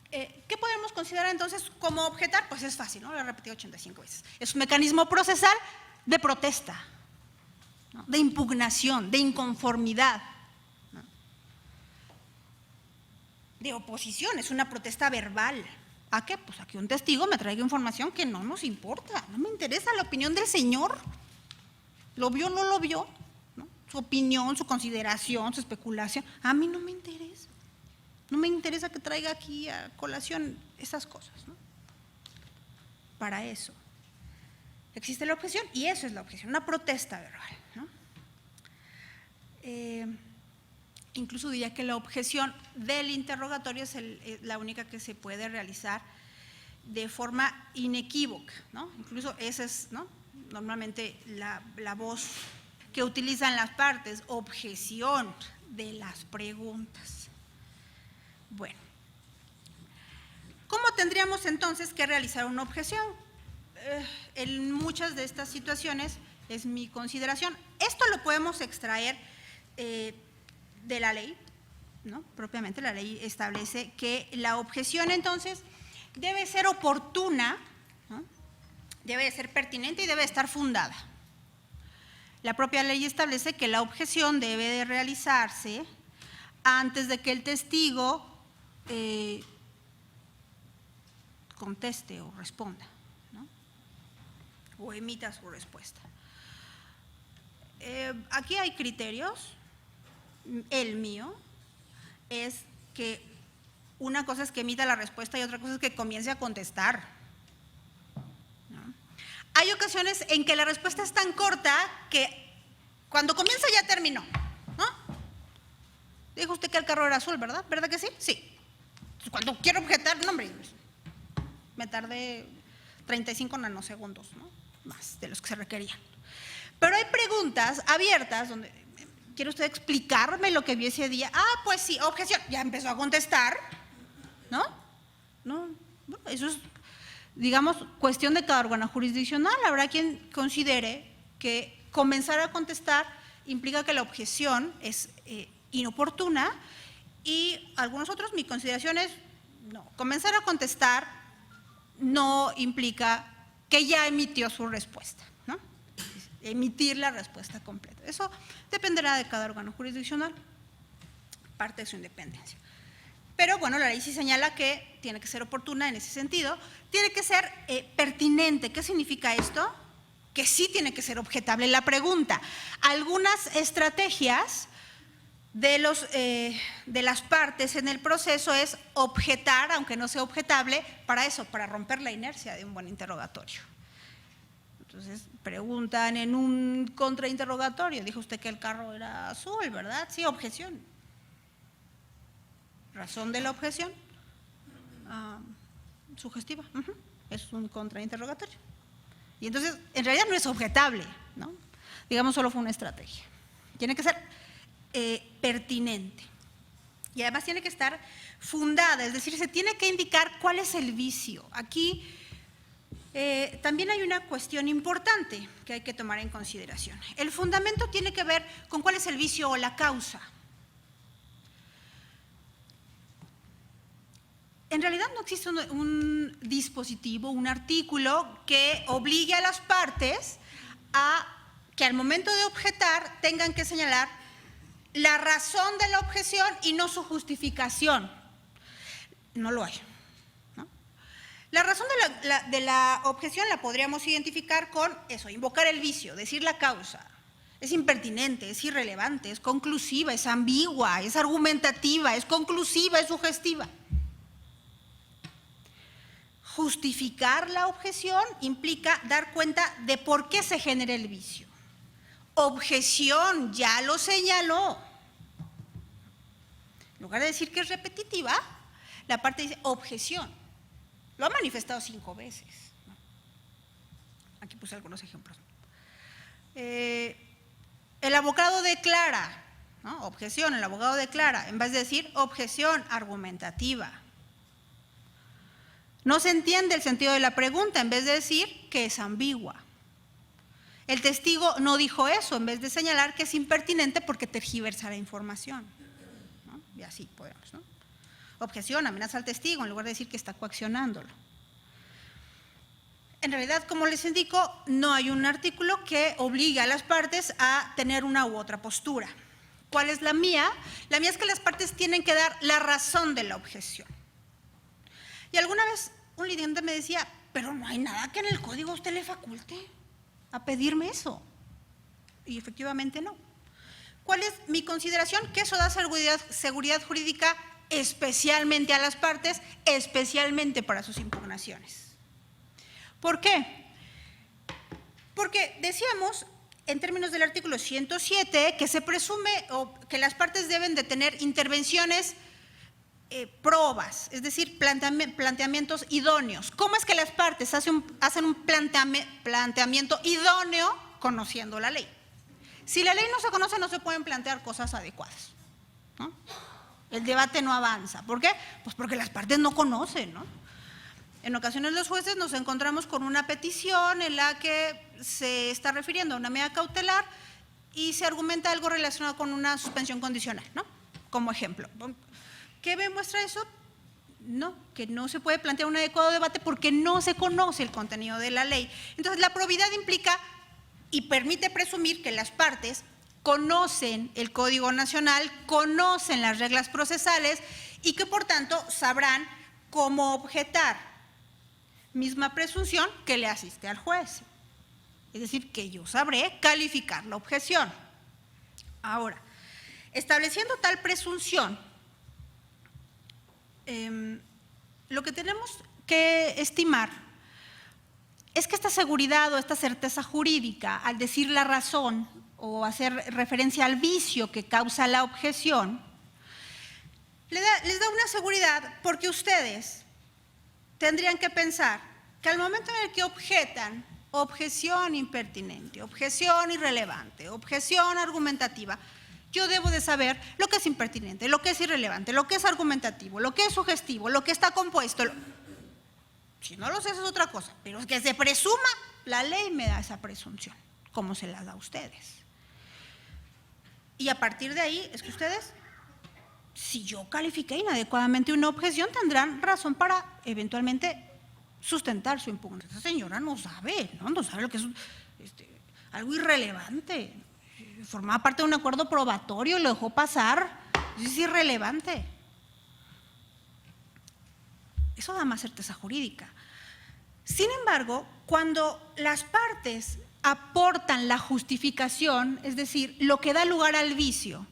¿qué podemos considerar entonces como objetar? Pues es fácil, ¿no? Lo he repetido 85 veces. Es un mecanismo procesal de protesta, ¿no?, de impugnación, de inconformidad, ¿no?, de oposición, es una protesta verbal. ¿A qué? Pues a que un testigo me traiga información que no nos importa, no me interesa la opinión del señor, lo vio o no lo vio, ¿no?, su opinión, su consideración, su especulación, a mí no me interesa. No me interesa que traiga aquí a colación esas cosas, ¿no? Para eso existe la objeción y eso es la objeción, una protesta verbal, ¿no? Incluso diría que la objeción del interrogatorio es la única que se puede realizar de forma inequívoca, ¿no? Incluso esa es, ¿no?, normalmente la voz que utilizan las partes, objeción de las preguntas. Bueno, ¿cómo tendríamos entonces que realizar una objeción? En muchas de estas situaciones es mi consideración. Esto lo podemos extraer de la ley, ¿no? Propiamente la ley establece que la objeción entonces debe ser oportuna, ¿no?, debe ser pertinente y debe estar fundada. La propia ley establece que la objeción debe de realizarse antes de que el testigo conteste o responda, ¿no?, o emita su respuesta. Aquí hay criterios. El mío es que una cosa es que emita la respuesta y otra cosa es que comience a contestar, ¿no? Hay ocasiones en que la respuesta es tan corta que cuando comienza ya terminó, ¿no? Dijo usted que el carro era azul, ¿verdad? ¿Verdad que sí? Sí. Entonces, cuando quiero objetar, no, hombre, me tardé 35 nanosegundos, ¿no?, más de los que se requerían. Pero hay preguntas abiertas donde ¿quiere usted explicarme lo que vio ese día? Ah, pues sí, objeción. Ya empezó a contestar, ¿no? No, bueno, eso es, digamos, cuestión de cada órgano jurisdiccional. Habrá quien considere que comenzar a contestar implica que la objeción es inoportuna, y algunos otros, mi consideración es, no, comenzar a contestar no implica que ya emitió su respuesta, ¿no? Emitir la respuesta completa. Eso dependerá de cada órgano jurisdiccional, parte de su independencia. Pero bueno, la ley sí señala que tiene que ser oportuna en ese sentido, tiene que ser pertinente. ¿Qué significa esto? Que sí tiene que ser objetable la pregunta. Algunas estrategias de las partes en el proceso es objetar, aunque no sea objetable, para eso, para romper la inercia de un buen interrogatorio. Entonces, preguntan en un contrainterrogatorio, dijo usted que el carro era azul, ¿verdad? Sí, objeción. Razón de la objeción, sugestiva, es un contrainterrogatorio. Y entonces, en realidad no es objetable, ¿no? Digamos, solo fue una estrategia. Tiene que ser pertinente. Y además tiene que estar fundada, es decir, se tiene que indicar cuál es el vicio. Aquí también hay una cuestión importante que hay que tomar en consideración. El fundamento tiene que ver con cuál es el vicio o la causa. En realidad no existe un dispositivo, un artículo que obligue a las partes a que al momento de objetar tengan que señalar la razón de la objeción y no su justificación. No lo hay, ¿no? La razón de la objeción la podríamos identificar con eso, invocar el vicio, decir la causa. Es impertinente, es irrelevante, es conclusiva, es ambigua, es argumentativa, es conclusiva, es sugestiva. Justificar la objeción implica dar cuenta de por qué se genera el vicio. Objeción, ya lo señaló. En lugar de decir que es repetitiva, la parte dice objeción. Lo ha manifestado 5 veces. Aquí puse algunos ejemplos. El abogado declara, ¿no? Objeción, el abogado declara, en vez de decir objeción argumentativa. No se entiende el sentido de la pregunta, en vez de decir que es ambigua. El testigo no dijo eso, en vez de señalar que es impertinente porque tergiversa la información, ¿no? Y así podemos, ¿no? Objeción, amenaza al testigo, en lugar de decir que está coaccionándolo. En realidad, como les indico, no hay un artículo que obligue a las partes a tener una u otra postura. ¿Cuál es la mía? La mía es que las partes tienen que dar la razón de la objeción. Y alguna vez un litigante me decía, pero no hay nada que en el código usted le faculte a pedirme eso. Y efectivamente no. ¿Cuál es mi consideración? Que eso da seguridad jurídica especialmente a las partes, especialmente para sus impugnaciones. ¿Por qué? Porque decíamos, en términos del artículo 107, que se presume que las partes deben de tener intervenciones probas, es decir, planteamientos idóneos. ¿Cómo es que las partes hacen un planteamiento idóneo conociendo la ley? Si la ley no se conoce, no se pueden plantear cosas adecuadas, ¿no? El debate no avanza. ¿Por qué? Pues porque las partes no conocen, ¿no? En ocasiones los jueces nos encontramos con una petición en la que se está refiriendo a una medida cautelar y se argumenta algo relacionado con una suspensión condicional, ¿no? Como ejemplo. ¿Qué me muestra eso? No, que no se puede plantear un adecuado debate porque no se conoce el contenido de la ley. Entonces, la probidad implica y permite presumir que las partes conocen el Código Nacional, conocen las reglas procesales y que, por tanto, sabrán cómo objetar. Misma presunción que le asiste al juez. Es decir, que yo sabré calificar la objeción. Ahora, estableciendo tal presunción, lo que tenemos que estimar es que esta seguridad o esta certeza jurídica, al decir la razón o hacer referencia al vicio que causa la objeción, les da una seguridad porque ustedes tendrían que pensar que al momento en el que objetan, objeción impertinente, objeción irrelevante, objeción argumentativa, Yo debo de saber lo que es impertinente, lo que es irrelevante, lo que es argumentativo, lo que es sugestivo, lo que está compuesto. Si no lo sé, eso es otra cosa, pero es que se presuma, la ley me da esa presunción, como se la da a ustedes. Y a partir de ahí es que ustedes, si yo califiqué inadecuadamente una objeción, tendrán razón para eventualmente sustentar su impugnación. Esa señora no sabe, no sabe lo que es algo irrelevante. Formaba parte de un acuerdo probatorio y lo dejó pasar. Es irrelevante. Eso da más certeza jurídica. Sin embargo, cuando las partes aportan la justificación, es decir, lo que da lugar al vicio,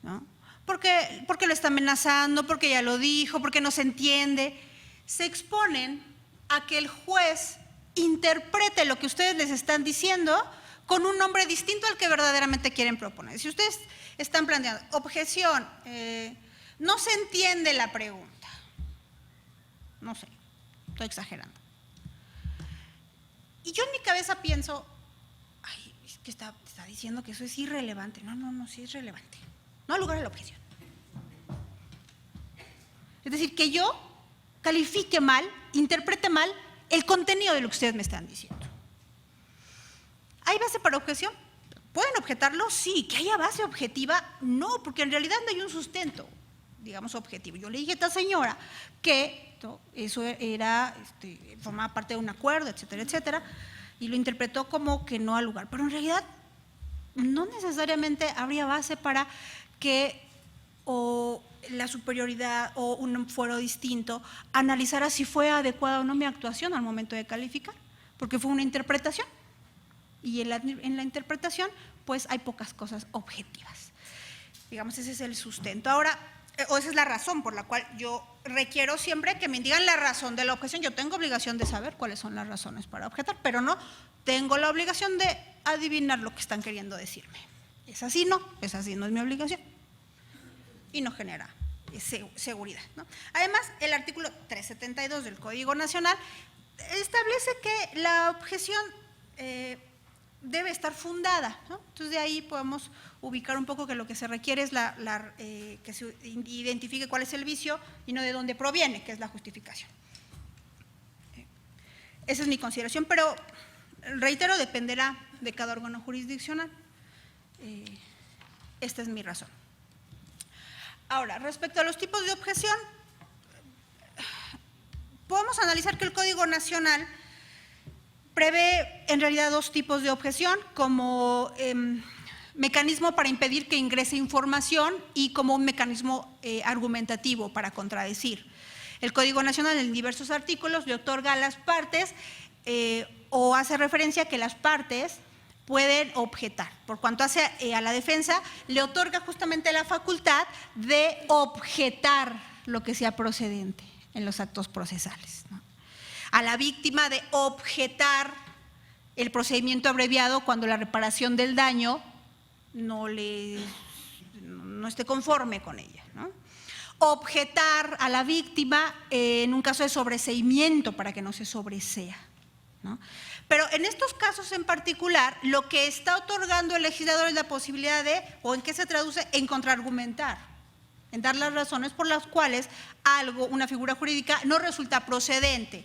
¿no? Porque lo está amenazando, porque ya lo dijo, porque no se entiende, se exponen a que el juez interprete lo que ustedes les están diciendo con un nombre distinto al que verdaderamente quieren proponer. Si ustedes están planteando objeción, no se entiende la pregunta, no sé, estoy exagerando. Y yo en mi cabeza pienso, ay, es que está diciendo que eso es irrelevante. No, sí es relevante. No da lugar a la objeción. Es decir, que yo califique mal, interprete mal el contenido de lo que ustedes me están diciendo. ¿Hay base para objeción? ¿Pueden objetarlo? Sí. ¿Que haya base objetiva? No, porque en realidad no hay un sustento, digamos, objetivo. Yo le dije a esta señora que eso era, formaba parte de un acuerdo, etcétera, etcétera, y lo interpretó como que no al lugar. Pero en realidad no necesariamente habría base para que o la superioridad o un fuero distinto analizara si fue adecuada o no mi actuación al momento de calificar, porque fue una interpretación. Y en la interpretación, pues hay pocas cosas objetivas. Digamos, ese es el sustento. Ahora, o esa es la razón por la cual yo requiero siempre que me digan la razón de la objeción. Yo tengo obligación de saber cuáles son las razones para objetar, pero no tengo la obligación de adivinar lo que están queriendo decirme. Esa sí no es mi obligación. Y no genera seguridad, ¿no? Además, el artículo 372 del Código Nacional establece que la objeción debe estar fundada, ¿no? Entonces, de ahí podemos ubicar un poco que lo que se requiere es que se identifique cuál es el vicio y no de dónde proviene, que es la justificación. Esa es mi consideración, pero reitero, dependerá de cada órgano jurisdiccional. Esta es mi razón. Ahora, respecto a los tipos de objeción, podemos analizar que el Código Nacional prevé en realidad dos tipos de objeción, como mecanismo para impedir que ingrese información y como un mecanismo argumentativo para contradecir. El Código Nacional en diversos artículos le otorga a las partes o hace referencia a que las partes pueden objetar. Por cuanto hace a la defensa, le otorga justamente la facultad de objetar lo que sea procedente en los actos procesales, ¿no? A la víctima de objetar el procedimiento abreviado cuando la reparación del daño no esté conforme con ella, ¿no? Objetar a la víctima en un caso de sobreseimiento para que no se sobresea, ¿no? Pero en estos casos en particular, lo que está otorgando el legislador es la posibilidad de, o en qué se traduce, en contraargumentar, en dar las razones por las cuales una figura jurídica no resulta procedente.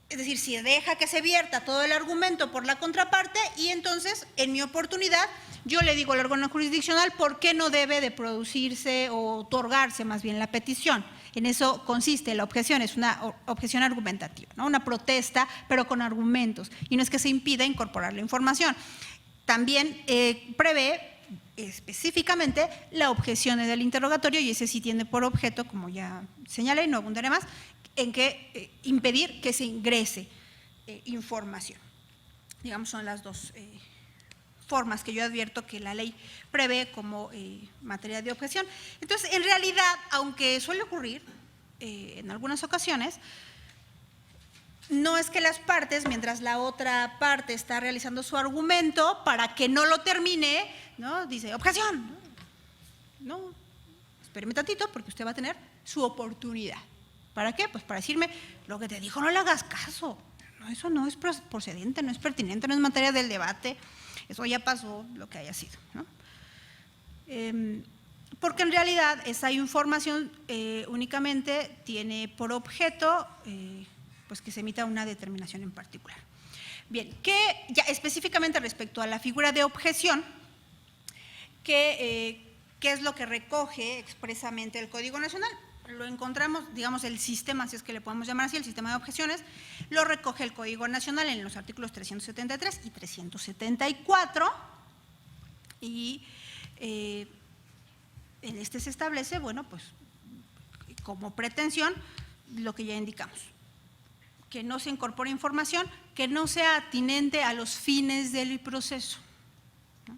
Es decir, si deja que se vierta todo el argumento por la contraparte y entonces, en mi oportunidad, yo le digo al órgano jurisdiccional por qué no debe de producirse o otorgarse más bien la petición. En eso consiste la objeción, es una objeción argumentativa, ¿no? Una protesta, pero con argumentos. Y no es que se impida incorporar la información. También prevé específicamente la objeción del interrogatorio, y ese sí tiene por objeto, como ya señalé y no abundaré más, en que impedir que se ingrese información. Digamos, son las dos formas que yo advierto que la ley prevé como materia de objeción. Entonces, en realidad, aunque suele ocurrir en algunas ocasiones, no es que las partes, mientras la otra parte está realizando su argumento, para que no lo termine, ¿no?, dice, objeción. No, espéreme tantito porque usted va a tener su oportunidad. ¿Para qué? Pues para decirme, lo que te dijo no le hagas caso. No, eso no es procedente, no es pertinente, no es materia del debate. Eso ya pasó, lo que haya sido, ¿no? Porque en realidad esa información únicamente tiene por objeto pues que se emita una determinación en particular. Bien, que ya específicamente respecto a la figura de objeción, ¿qué es lo que recoge expresamente el Código Nacional? Lo encontramos, digamos, el sistema, si es que le podemos llamar así, el sistema de objeciones, lo recoge el Código Nacional en los artículos 373 y 374, y en este se establece, bueno, pues como pretensión, lo que ya indicamos, que no se incorpore información que no sea atinente a los fines del proceso, ¿no?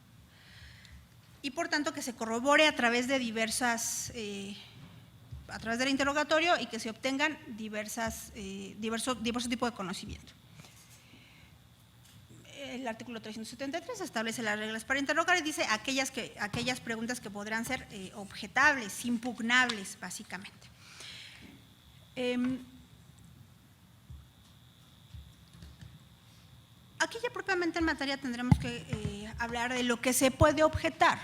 Y por tanto que se corrobore a través de diversas, a través del interrogatorio, y que se obtengan diversos tipos de conocimiento. El artículo 373 establece las reglas para interrogar y dice aquellas preguntas que podrán ser objetables, impugnables, básicamente. Aquí ya propiamente en materia tendremos que hablar de lo que se puede objetar.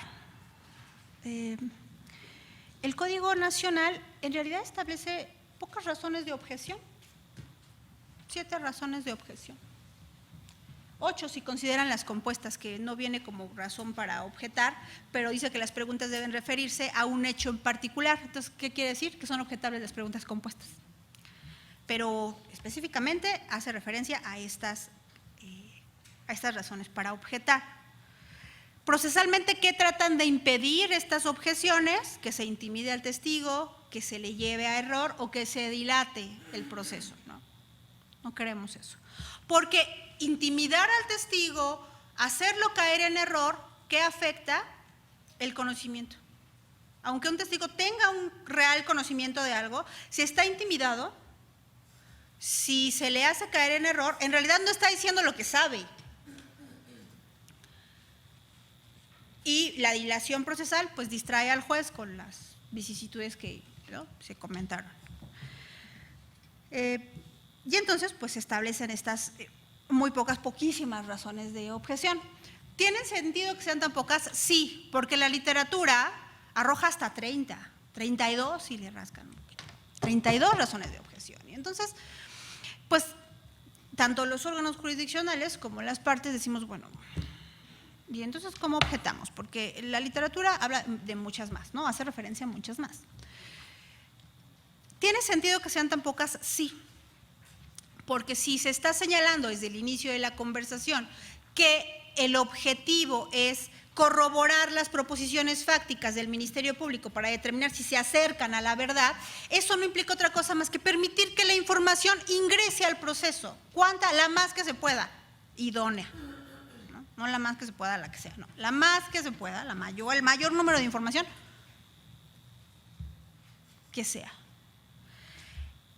El Código Nacional en realidad establece pocas razones de objeción, 7 razones de objeción. 8 si consideran las compuestas, que no viene como razón para objetar, pero dice que las preguntas deben referirse a un hecho en particular. Entonces, ¿qué quiere decir? Que son objetables las preguntas compuestas. Pero específicamente hace referencia a estas razones para objetar. Procesalmente, ¿qué tratan de impedir estas objeciones? Que se intimide al testigo, que se le lleve a error o que se dilate el proceso, ¿no? No queremos eso. Porque intimidar al testigo, hacerlo caer en error, ¿qué afecta? El conocimiento. Aunque un testigo tenga un real conocimiento de algo, si está intimidado, si se le hace caer en error, en realidad no está diciendo lo que sabe. Y la dilación procesal pues distrae al juez con las vicisitudes que, ¿no?, se comentaron. Y entonces pues se establecen estas muy pocas, poquísimas razones de objeción. ¿Tienen sentido que sean tan pocas? Sí, porque la literatura arroja hasta 30, 32 si le rascan un poquito, 32 razones de objeción. Y entonces, pues, tanto los órganos jurisdiccionales como las partes decimos, bueno, y entonces, ¿cómo objetamos? Porque la literatura habla de muchas más, ¿no? Hace referencia a muchas más. ¿Tiene sentido que sean tan pocas? Sí. Porque si se está señalando desde el inicio de la conversación que el objetivo es corroborar las proposiciones fácticas del Ministerio Público para determinar si se acercan a la verdad, eso no implica otra cosa más que permitir que la información ingrese al proceso. ¿Cuánta? La más que se pueda, idónea. No la más que se pueda, la que sea, no. La más que se pueda, el mayor número de información que sea.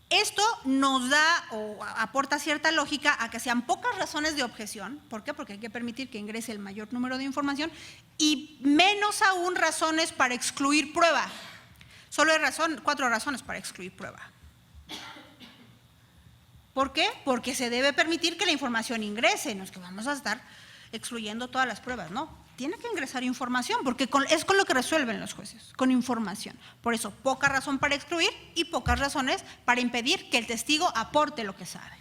Esto nos da o aporta cierta lógica a que sean pocas razones de objeción. ¿Por qué? Porque hay que permitir que ingrese el mayor número de información y menos aún razones para excluir prueba. Solo hay 4 razones para excluir prueba. ¿Por qué? Porque se debe permitir que la información ingrese, no es que vamos a estar excluyendo todas las pruebas, no. Tiene que ingresar información, porque es con lo que resuelven los jueces, con información. Por eso, poca razón para excluir y pocas razones para impedir que el testigo aporte lo que sabe.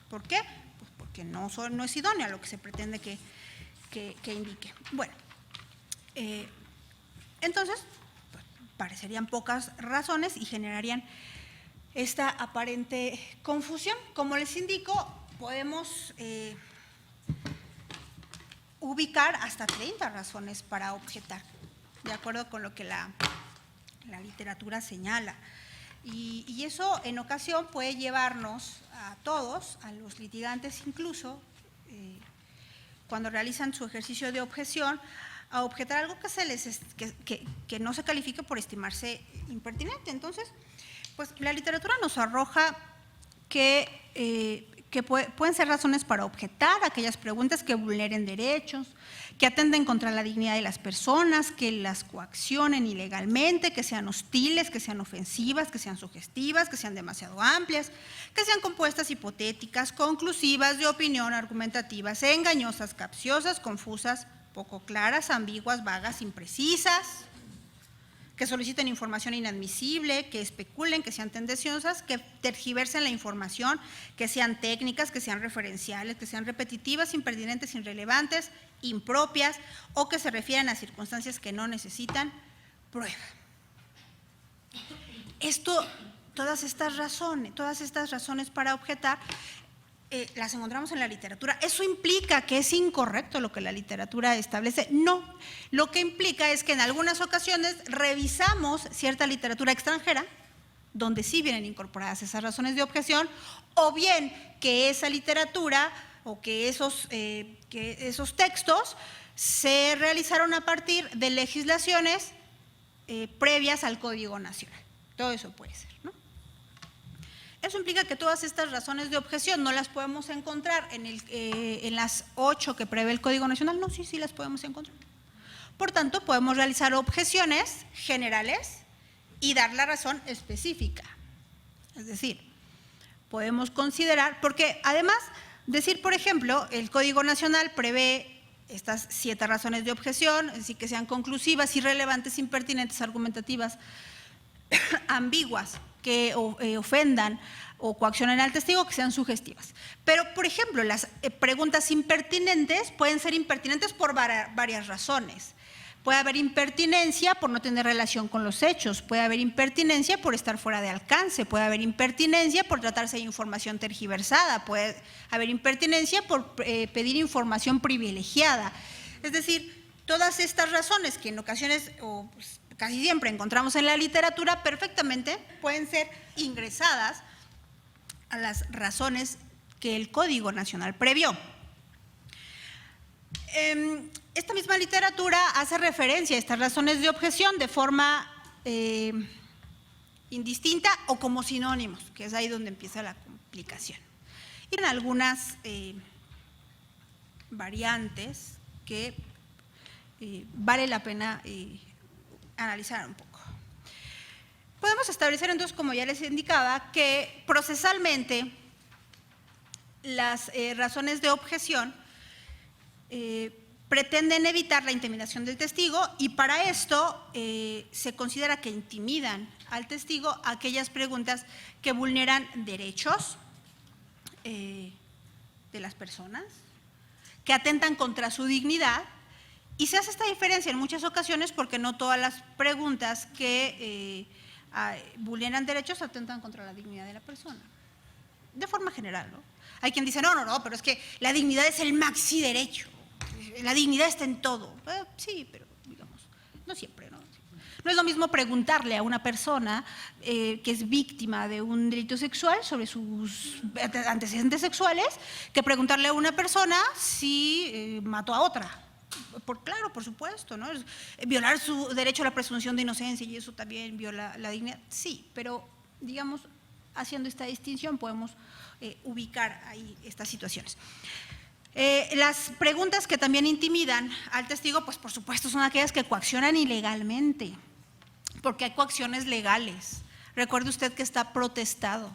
¿Por qué? Pues porque no es idónea lo que se pretende que indique. Bueno, entonces, pues, parecerían pocas razones y generarían esta aparente confusión. Como les indico, podemos ubicar hasta 30 razones para objetar, de acuerdo con lo que la literatura señala. Y eso en ocasión puede llevarnos a todos, a los litigantes incluso, cuando realizan su ejercicio de objeción, a objetar algo que no se califique por estimarse impertinente. Entonces, pues la literatura nos arroja que pueden ser razones para objetar aquellas preguntas que vulneren derechos, que atenten contra la dignidad de las personas, que las coaccionen ilegalmente, que sean hostiles, que sean ofensivas, que sean sugestivas, que sean demasiado amplias, que sean compuestas hipotéticas, conclusivas, de opinión, argumentativas, engañosas, capciosas, confusas, poco claras, ambiguas, vagas, imprecisas, que soliciten información inadmisible, que especulen, que sean tendenciosas, que tergiversen la información, que sean técnicas, que sean referenciales, que sean repetitivas, impertinentes, irrelevantes, impropias o que se refieran a circunstancias que no necesitan prueba. Todas estas razones para objetar las encontramos en la literatura. ¿Eso implica que es incorrecto lo que la literatura establece? No. Lo que implica es que en algunas ocasiones revisamos cierta literatura extranjera, donde sí vienen incorporadas esas razones de objeción, o bien que esa literatura o que esos textos se realizaron a partir de legislaciones previas al Código Nacional. Todo eso puede ser, ¿no? Eso implica que todas estas razones de objeción no las podemos encontrar en las 8 que prevé el Código Nacional. No, sí las podemos encontrar. Por tanto, podemos realizar objeciones generales y dar la razón específica. Es decir, podemos considerar, porque además, decir, por ejemplo, el Código Nacional prevé estas 7 razones de objeción, es decir, que sean conclusivas, irrelevantes, impertinentes, argumentativas, ambiguas, que ofendan o coaccionen al testigo, que sean sugestivas. Pero, por ejemplo, las preguntas impertinentes pueden ser impertinentes por varias razones. Puede haber impertinencia por no tener relación con los hechos, puede haber impertinencia por estar fuera de alcance, puede haber impertinencia por tratarse de información tergiversada, puede haber impertinencia por pedir información privilegiada. Es decir, todas estas razones que en ocasiones o casi siempre encontramos en la literatura perfectamente pueden ser ingresadas a las razones que el Código Nacional previó. Esta misma literatura hace referencia a estas razones de objeción de forma indistinta o como sinónimos, que es ahí donde empieza la complicación. Y en algunas variantes que vale la pena analizar un poco. Podemos establecer entonces, como ya les indicaba, que procesalmente las razones de objeción pretenden evitar la intimidación del testigo y para esto se considera que intimidan al testigo aquellas preguntas que vulneran derechos de las personas, que atentan contra su dignidad. Y se hace esta diferencia en muchas ocasiones porque no todas las preguntas que vulneran derechos atentan contra la dignidad de la persona. De forma general, ¿no? Hay quien dice, no, pero es que la dignidad es el maxi derecho. La dignidad está en todo. Sí, pero digamos, no siempre, ¿no? No es lo mismo preguntarle a una persona que es víctima de un delito sexual sobre sus antecedentes sexuales que preguntarle a una persona si mató a otra. Claro, por supuesto, ¿no? Violar su derecho a la presunción de inocencia y eso también viola la dignidad. Sí, pero digamos, haciendo esta distinción podemos ubicar ahí estas situaciones. Las preguntas que también intimidan al testigo, pues por supuesto son aquellas que coaccionan ilegalmente, porque hay coacciones legales. Recuerde usted que está protestado.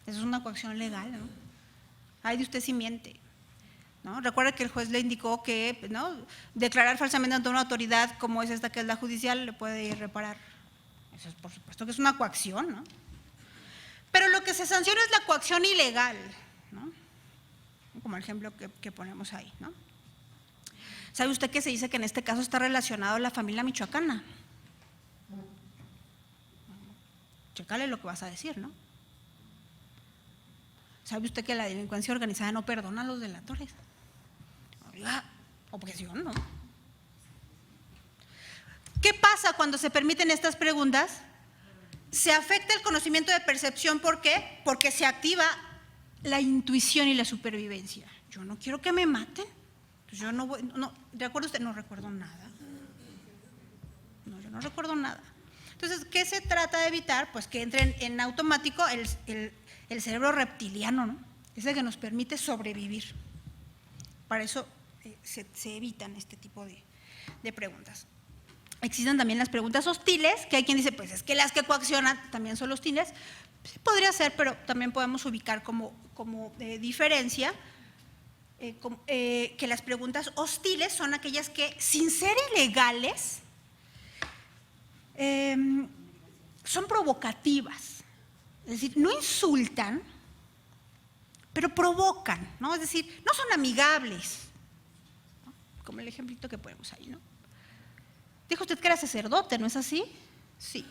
Eso es una coacción legal, ¿no? Ay de usted si miente. ¿No? Recuerda que el juez le indicó que, ¿no?, declarar falsamente ante una autoridad como es esta que es la judicial le puede reparar. Eso es por supuesto que es una coacción, ¿no? Pero lo que se sanciona es la coacción ilegal, ¿no? Como el ejemplo que ponemos ahí, ¿no? ¿Sabe usted que se dice que en este caso está relacionado a la familia michoacana? Chécale lo que vas a decir, ¿no? ¿Sabe usted que la delincuencia organizada no perdona a los delatores? Oiga, objeción, ¿no? ¿Qué pasa cuando se permiten estas preguntas? Se afecta el conocimiento de percepción, ¿por qué? Porque se activa la intuición y la supervivencia. Yo no quiero que me maten. Yo no voy, no, ¿recuerda usted? No recuerdo nada. No, yo no recuerdo nada. Entonces, ¿qué se trata de evitar? Pues que entre en automático el cerebro reptiliano, ¿no? Ese que nos permite sobrevivir. Para eso se evitan este tipo de preguntas. Existen también las preguntas hostiles, que hay quien dice, pues es que las que coaccionan también son hostiles. Sí, podría ser, pero también podemos ubicar como diferencia que las preguntas hostiles son aquellas que, sin ser ilegales, son provocativas. Es decir, no insultan, pero provocan, ¿no? Es decir, no son amigables, ¿no? Como el ejemplito que ponemos ahí, ¿no? Dijo usted que era sacerdote, ¿no es así? Sí.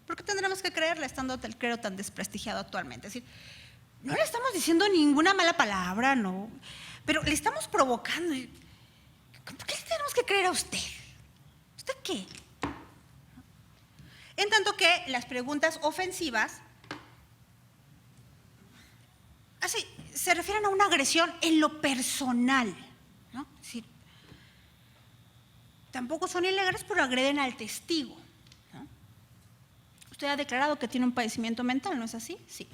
¿Por qué tendremos que creerle estando el clero tan desprestigiado actualmente? Es decir, no le estamos diciendo ninguna mala palabra, no, pero le estamos provocando. ¿Por qué le tenemos que creer a usted? ¿Usted qué? En tanto que las preguntas ofensivas se refieren a una agresión en lo personal, ¿no? Es decir, tampoco son ilegales, pero agreden al testigo, ¿no? Usted ha declarado que tiene un padecimiento mental, ¿no es así? Sí.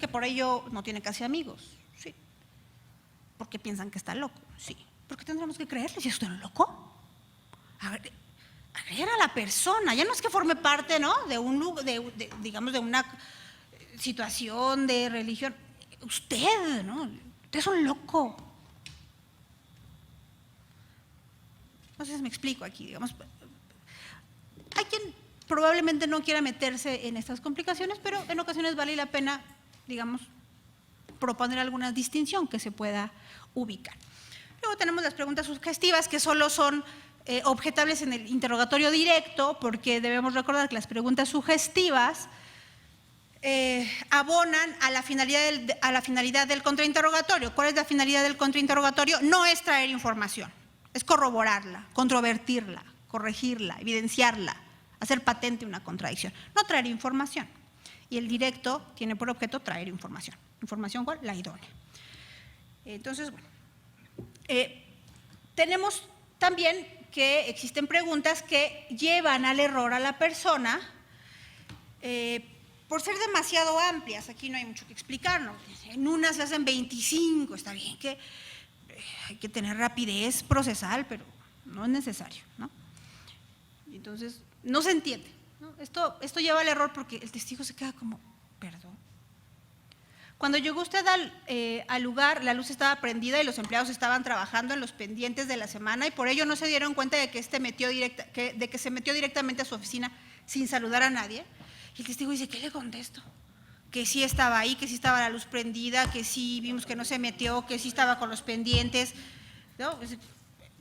Que por ello no tiene casi amigos, sí. Porque piensan que está loco, sí. ¿Por qué tendremos que creerle si es usted un loco? Agredir a la persona, ya no es que forme parte, ¿no?, de un lugar, digamos, de una situación de religión. Usted, ¿no? Usted es un loco. No sé si me explico aquí, digamos. Hay quien probablemente no quiera meterse en estas complicaciones, pero en ocasiones vale la pena, digamos, proponer alguna distinción que se pueda ubicar. Luego tenemos las preguntas sugestivas, que solo son objetables en el interrogatorio directo, porque debemos recordar que las preguntas sugestivas abonan a la finalidad del contrainterrogatorio. ¿Cuál es la finalidad del contrainterrogatorio? No es traer información, es corroborarla, controvertirla, corregirla, evidenciarla, hacer patente una contradicción, no traer información. Y el directo tiene por objeto traer información. ¿Información cuál? La idónea. Entonces, bueno, tenemos también que existen preguntas que llevan al error a la persona por ser demasiado amplias. Aquí no hay mucho que explicar, ¿no? En unas se hacen 25, está bien que hay que tener rapidez procesal, pero no es necesario, ¿no? Entonces, no se entiende, ¿no? Esto lleva al error porque el testigo se queda como, perdón. Cuando llegó usted al lugar, la luz estaba prendida y los empleados estaban trabajando en los pendientes de la semana y por ello no se dieron cuenta de que se metió directamente a su oficina sin saludar a nadie. Y el testigo dice, ¿qué le contesto? Que sí estaba ahí, que sí estaba la luz prendida, que sí vimos que no se metió, que sí estaba con los pendientes, ¿no?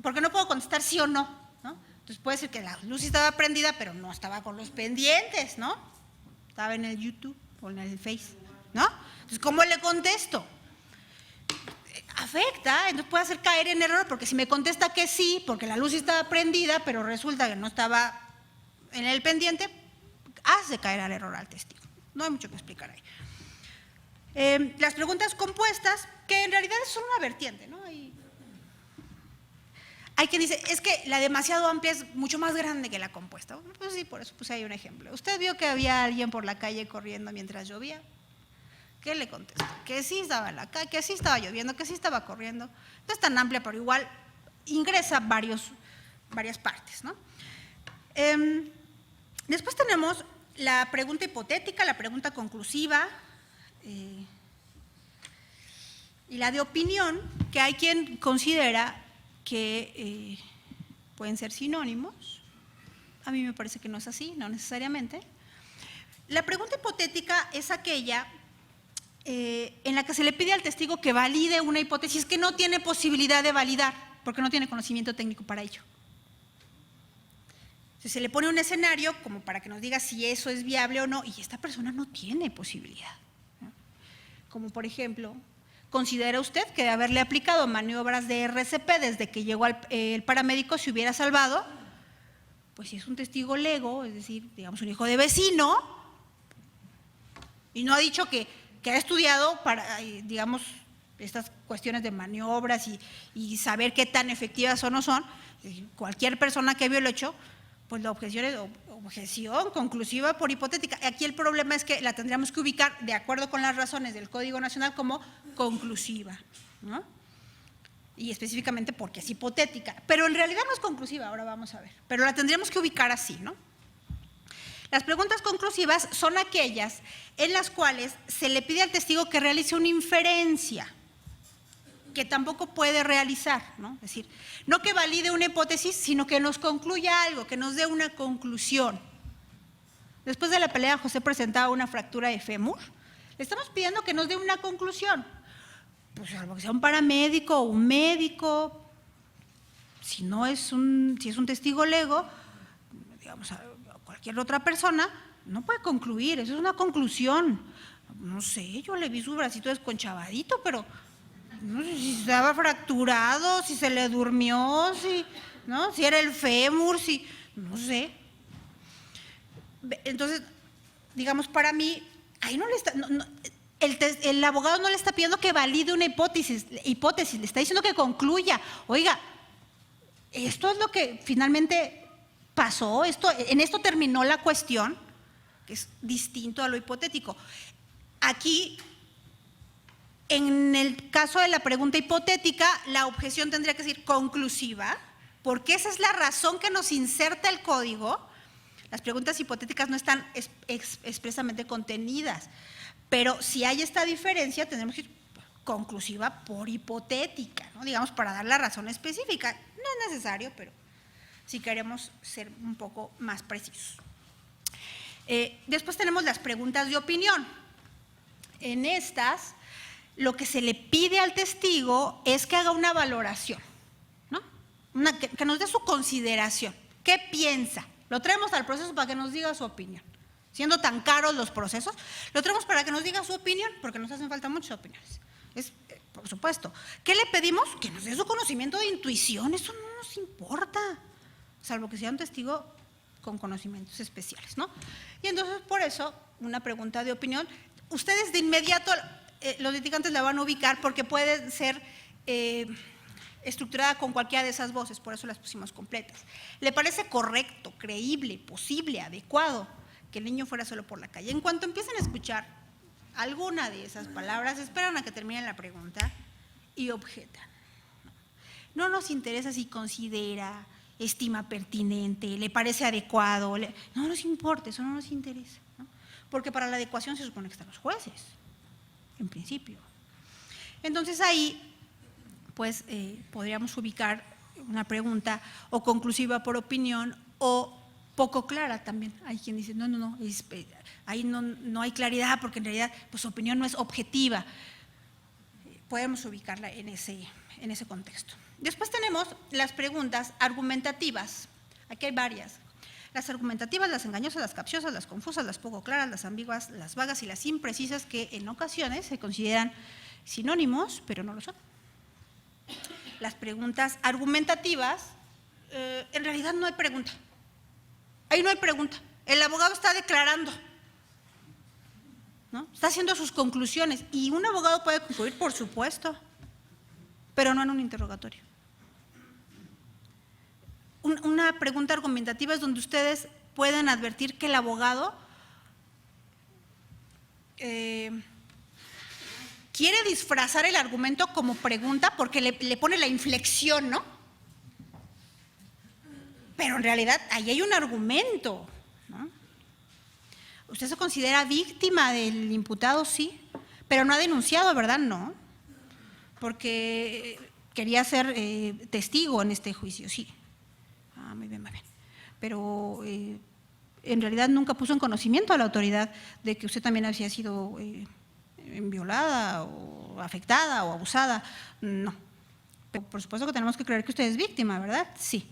Porque no puedo contestar sí o no, ¿no? Entonces puede ser que la luz estaba prendida, pero no estaba con los pendientes, ¿no? Estaba en el YouTube o en el Face, ¿no? Entonces, ¿cómo le contesto? Afecta, entonces puede hacer caer en error, porque si me contesta que sí, porque la luz estaba prendida, pero resulta que no estaba en el pendiente, hace caer al error al testigo. No hay mucho que explicar ahí. Las preguntas compuestas, que en realidad son una vertiente, ¿no? Hay quien dice, es que la demasiado amplia es mucho más grande que la compuesta. Pues sí, por eso puse ahí un ejemplo. ¿Usted vio que había alguien por la calle corriendo mientras llovía? ¿Qué le contesto? Que sí estaba en la calle, que sí estaba lloviendo, que sí estaba corriendo. No es tan amplia, pero igual ingresa varias partes, ¿no? Después tenemos la pregunta hipotética, la pregunta conclusiva y la de opinión, que hay quien considera que pueden ser sinónimos. A mí me parece que no es así, no necesariamente. La pregunta hipotética es aquella en la que se le pide al testigo que valide una hipótesis que no tiene posibilidad de validar, porque no tiene conocimiento técnico para ello. Se le pone un escenario como para que nos diga si eso es viable o no, y esta persona no tiene posibilidad, ¿no? Como por ejemplo, ¿considera usted que de haberle aplicado maniobras de RCP desde que llegó el paramédico se hubiera salvado? Pues si es un testigo lego, es decir, digamos un hijo de vecino, y no ha dicho que ha estudiado para, digamos, estas cuestiones de maniobras y saber qué tan efectivas o no son, es decir, cualquier persona que vio el hecho, pues la objeción es objeción conclusiva por hipotética. Aquí el problema es que la tendríamos que ubicar de acuerdo con las razones del Código Nacional como conclusiva, ¿no? Y específicamente porque es hipotética, pero en realidad no es conclusiva, ahora vamos a ver, pero la tendríamos que ubicar así, ¿no? Las preguntas conclusivas son aquellas en las cuales se le pide al testigo que realice una inferencia, que tampoco puede realizar, ¿no? Es decir, no que valide una hipótesis, sino que nos concluya algo, que nos dé una conclusión. Después de la pelea, José presentaba una fractura de fémur. Le estamos pidiendo que nos dé una conclusión. Pues algo que sea un paramédico o un médico, si es un testigo lego, digamos, cualquier otra persona, no puede concluir, eso es una conclusión. No sé, yo le vi su bracito desconchavadito, pero no sé si estaba fracturado, si se le durmió, si era el fémur, no sé. Entonces, digamos, para mí, ahí no le está, el abogado no le está pidiendo que valide una hipótesis, le está diciendo que concluya. Oiga, esto es lo que finalmente pasó, en esto terminó la cuestión, que es distinto a lo hipotético. Aquí, en el caso de la pregunta hipotética, la objeción tendría que ser conclusiva, porque esa es la razón que nos inserta el código. Las preguntas hipotéticas no están expresamente contenidas, pero si hay esta diferencia, tendremos que ir conclusiva por hipotética, ¿no? Digamos, para dar la razón específica. No es necesario, pero si queremos ser un poco más precisos. Después tenemos las preguntas de opinión. En estas, lo que se le pide al testigo es que haga una valoración, ¿no? Que nos dé su consideración. ¿Qué piensa? Lo traemos al proceso para que nos diga su opinión. Siendo tan caros los procesos, lo traemos para que nos diga su opinión, porque nos hacen falta muchas opiniones. Por supuesto. ¿Qué le pedimos? Que nos dé su conocimiento de intuición. Eso no nos importa, salvo que sea un testigo con conocimientos especiales, ¿no? Y entonces, por eso, una pregunta de opinión. Ustedes de inmediato, los litigantes la van a ubicar porque puede ser estructurada con cualquiera de esas voces, por eso las pusimos completas. ¿Le parece correcto, creíble, posible, adecuado que el niño fuera solo por la calle? En cuanto empiecen a escuchar alguna de esas palabras, esperan a que termine la pregunta y objetan. No nos interesa si considera, estima pertinente, le parece adecuado, no nos importa, eso no nos interesa, ¿no? Porque para la adecuación se supone que están los jueces, en principio. Entonces ahí, pues, podríamos ubicar una pregunta o conclusiva por opinión o poco clara también. Hay quien dice, no, ahí no hay claridad porque en realidad pues, su opinión no es objetiva. Podemos ubicarla en ese contexto. Después tenemos las preguntas argumentativas. Aquí hay varias. Las argumentativas, las engañosas, las capciosas, las confusas, las poco claras, las ambiguas, las vagas y las imprecisas, que en ocasiones se consideran sinónimos, pero no lo son. Las preguntas argumentativas, en realidad no hay pregunta. Ahí no hay pregunta. El abogado está declarando, ¿no? Está haciendo sus conclusiones. Y un abogado puede concluir, por supuesto, pero no en un interrogatorio. Una pregunta argumentativa es donde ustedes pueden advertir que el abogado quiere disfrazar el argumento como pregunta porque le pone la inflexión, ¿no? Pero en realidad ahí hay un argumento, ¿no? ¿Usted se considera víctima del imputado? Sí, pero no ha denunciado, ¿verdad? No, porque quería ser testigo en este juicio, sí. Muy bien, muy bien. Pero en realidad nunca puso en conocimiento a la autoridad de que usted también había sido violada o afectada o abusada. No. Pero por supuesto que tenemos que creer que usted es víctima, ¿verdad? Sí.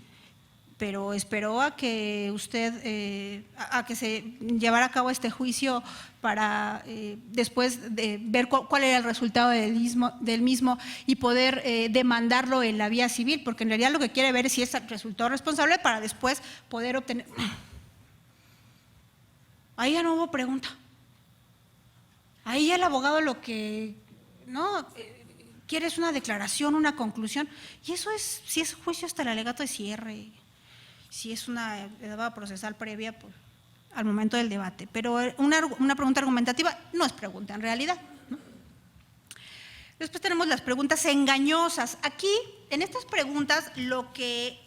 Pero esperó a que usted, a que se llevara a cabo este juicio para después de ver cuál era el resultado del mismo y poder demandarlo en la vía civil, porque en realidad lo que quiere ver es si es resultado responsable para después poder obtener. Ahí ya no hubo pregunta. Ahí ya el abogado lo que no quiere es una declaración, una conclusión, y eso es, si es juicio hasta el alegato de cierre. Si es una edad procesal previa pues, al momento del debate. Pero una pregunta argumentativa no es pregunta en realidad, ¿no? Después tenemos las preguntas engañosas. Aquí, en estas preguntas, lo que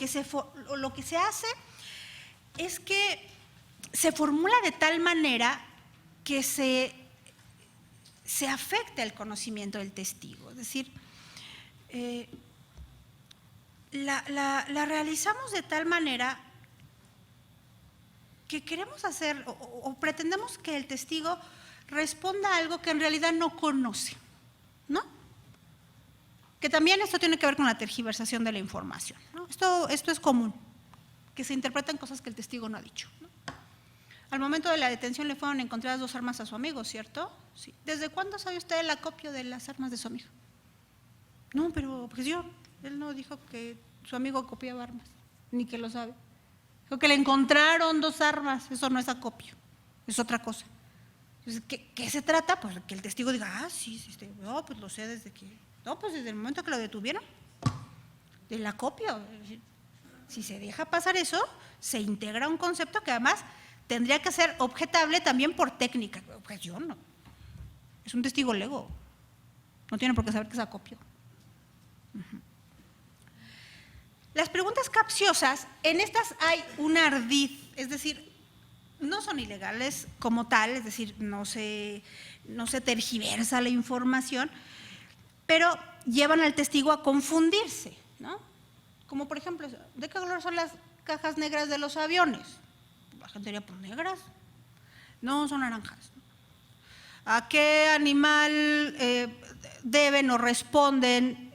se hace es que se formula de tal manera que se se afecta el conocimiento del testigo. Es decir, la realizamos de tal manera que queremos hacer o pretendemos que el testigo responda a algo que en realidad no conoce, ¿no? Que también esto tiene que ver con la tergiversación de la información, ¿no? Esto es común, que se interpretan cosas que el testigo no ha dicho, ¿no? Al momento de la detención le fueron encontradas 2 armas a su amigo, ¿cierto? Sí. ¿Desde cuándo sabe usted el acopio de las armas de su amigo? No, pero pues él no dijo que su amigo acopiaba armas, ni que lo sabe. Dijo que le encontraron 2 armas, eso no es acopio, es otra cosa. Entonces, ¿qué se trata? Pues que el testigo diga, sí, no, pues lo sé desde que, no, pues desde el momento que lo detuvieron, del acopio. Si se deja pasar eso, se integra un concepto que además tendría que ser objetable también por técnica. Objeción, no. Es un testigo lego, no tiene por qué saber que es acopio. Las preguntas capciosas, en estas hay un ardid, es decir, no son ilegales como tal, es decir, no se tergiversa la información, pero llevan al testigo a confundirse, ¿no? Como por ejemplo, ¿de qué color son las cajas negras de los aviones? La gente diría, pues negras. No, son naranjas. ¿A qué animal deben o responden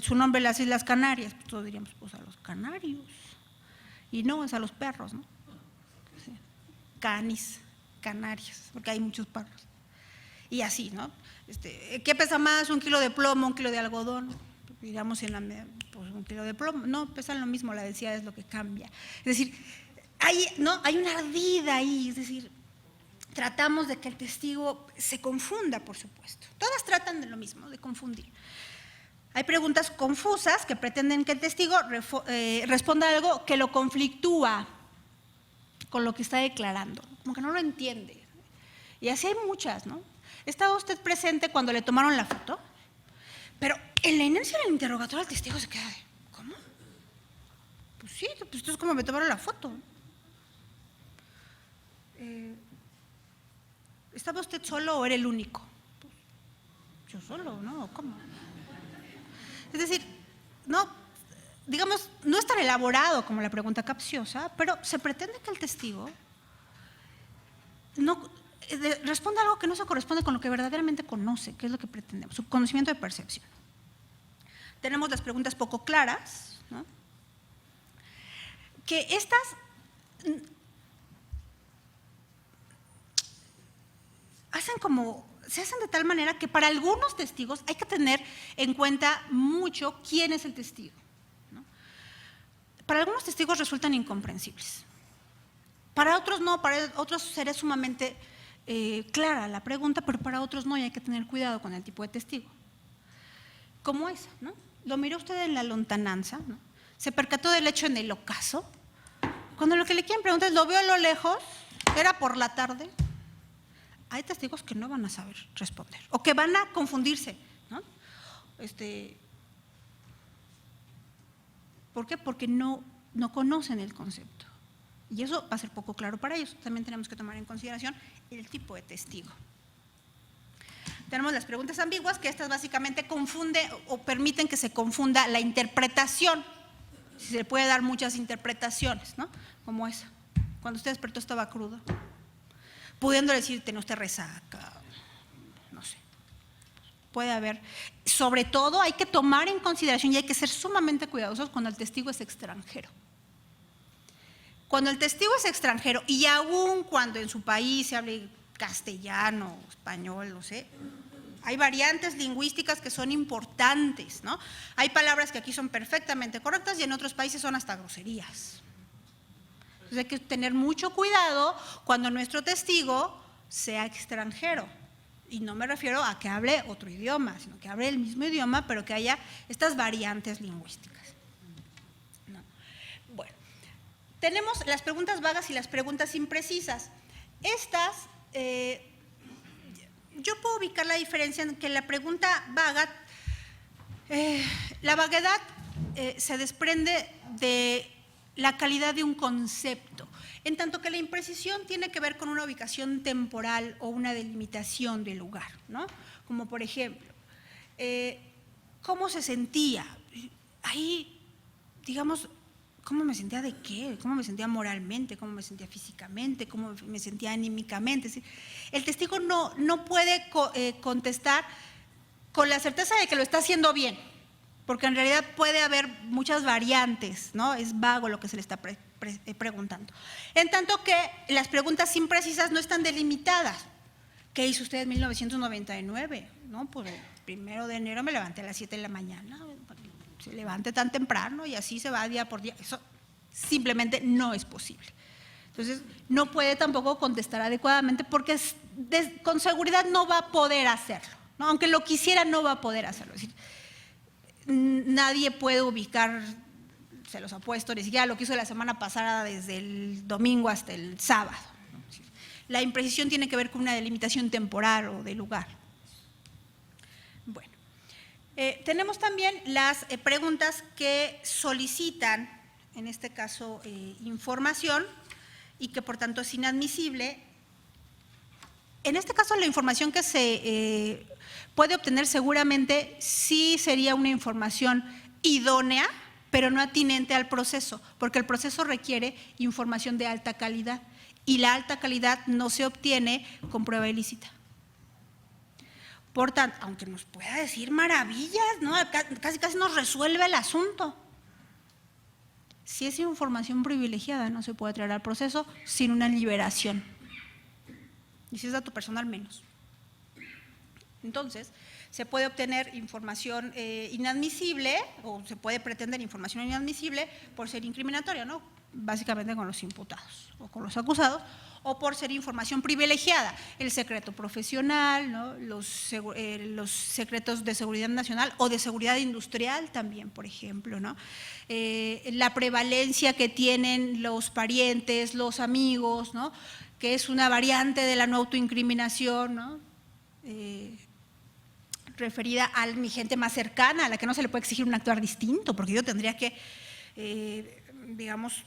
su nombre las Islas Canarias? Pues todos diríamos, pues a los canarios. Y no, es a los perros, ¿no? Sí. Canis, Canarias, porque hay muchos perros. Y así, ¿no? ¿Qué pesa más, 1 kilo de plomo, 1 kilo de algodón? Digamos, pues 1 kilo de plomo. No, pesan lo mismo, la densidad es lo que cambia. Es decir, hay una ardida ahí, es decir, tratamos de que el testigo se confunda, por supuesto. Todas tratan de lo mismo, de confundir. Hay preguntas confusas que pretenden que el testigo responda algo que lo conflictúa con lo que está declarando, como que no lo entiende. Y así hay muchas, ¿no? ¿Estaba usted presente cuando le tomaron la foto? Pero en la inercia del interrogatorio el testigo se queda de, ¿cómo? Pues sí, pues esto es como me tomaron la foto. ¿Estaba usted solo o era el único? Pues, yo solo, ¿no? ¿Cómo? Es decir, no, digamos, no es tan elaborado como la pregunta capciosa, pero se pretende que el testigo responda algo que no se corresponde con lo que verdaderamente conoce, que es lo que pretendemos, su conocimiento de percepción. Tenemos las preguntas poco claras, ¿no? Que estas se hacen de tal manera que para algunos testigos hay que tener en cuenta mucho quién es el testigo, ¿no? Para algunos testigos resultan incomprensibles. Para otros no, para otros sería sumamente clara la pregunta, pero para otros no, y hay que tener cuidado con el tipo de testigo. Como esa, ¿no? Lo miró usted en la lontananza, ¿no? Se percató del hecho en el ocaso. Cuando lo que le quieren preguntar es, ¿lo veo a lo lejos? ¿Era por la tarde? Hay testigos que no van a saber responder o que van a confundirse, ¿no? ¿Por qué? Porque no conocen el concepto. Y eso va a ser poco claro para ellos. También tenemos que tomar en consideración el tipo de testigo. Tenemos las preguntas ambiguas, que estas básicamente confunden o permiten que se confunda la interpretación. Si se puede dar muchas interpretaciones, ¿no? Como esa. Cuando usted despertó estaba crudo. Pudiendo decir, ¿tiene usted resaca? No sé. Puede haber. Sobre todo hay que tomar en consideración y hay que ser sumamente cuidadosos cuando el testigo es extranjero. Cuando el testigo es extranjero y aún cuando en su país se hable castellano, español, no sé, hay variantes lingüísticas que son importantes, ¿no? Hay palabras que aquí son perfectamente correctas y en otros países son hasta groserías. Entonces hay que tener mucho cuidado cuando nuestro testigo sea extranjero. Y no me refiero a que hable otro idioma, sino que hable el mismo idioma, pero que haya estas variantes lingüísticas. ¿No? Bueno, tenemos las preguntas vagas y las preguntas imprecisas. Estas, yo puedo ubicar la diferencia en que la pregunta vaga, la vaguedad se desprende de la calidad de un concepto. en tanto que la imprecisión tiene que ver con una ubicación temporal o una delimitación del lugar, ¿no? Como por ejemplo, ¿cómo se sentía? Ahí, digamos, ¿cómo me sentía de qué? ¿Cómo me sentía moralmente? ¿Cómo me sentía físicamente? ¿Cómo me sentía anímicamente? Es decir, el testigo no puede contestar con la certeza de que lo está haciendo bien, porque en realidad puede haber muchas variantes, ¿no? Es vago lo que se le está preguntando. En tanto que las preguntas imprecisas no están delimitadas. ¿Qué hizo usted en 1999? No, pues el 1 de enero me levanté a las 7 de la mañana, se levante tan temprano y así se va día por día. Eso simplemente no es posible. Entonces, no puede tampoco contestar adecuadamente porque con seguridad no va a poder hacerlo, ¿no? Aunque lo quisiera, no va a poder hacerlo. Es decir, nadie puede ubicar, se los apuesto, ni siquiera lo que hizo la semana pasada desde el domingo hasta el sábado. La imprecisión tiene que ver con una delimitación temporal o de lugar. Bueno, tenemos también las preguntas que solicitan, en este caso, información y que por tanto es inadmisible. En este caso, la información que se puede obtener seguramente sí sería una información idónea, pero no atinente al proceso, porque el proceso requiere información de alta calidad y la alta calidad no se obtiene con prueba ilícita. Por tanto, aunque nos pueda decir maravillas, ¿no? Casi nos resuelve el asunto. Si es información privilegiada, no se puede traer al proceso sin una liberación. Y si es dato personal, menos. Entonces, se puede obtener información inadmisible o se puede pretender información inadmisible por ser incriminatoria, ¿no? Básicamente con los imputados o con los acusados, o por ser información privilegiada, el secreto profesional, ¿no? Los secretos de seguridad nacional o de seguridad industrial también, por ejemplo, ¿no? La prevalencia que tienen los parientes, los amigos, ¿no? Que es una variante de la no autoincriminación, ¿no? Referida a mi gente más cercana, a la que no se le puede exigir un actuar distinto, porque yo tendría que, digamos,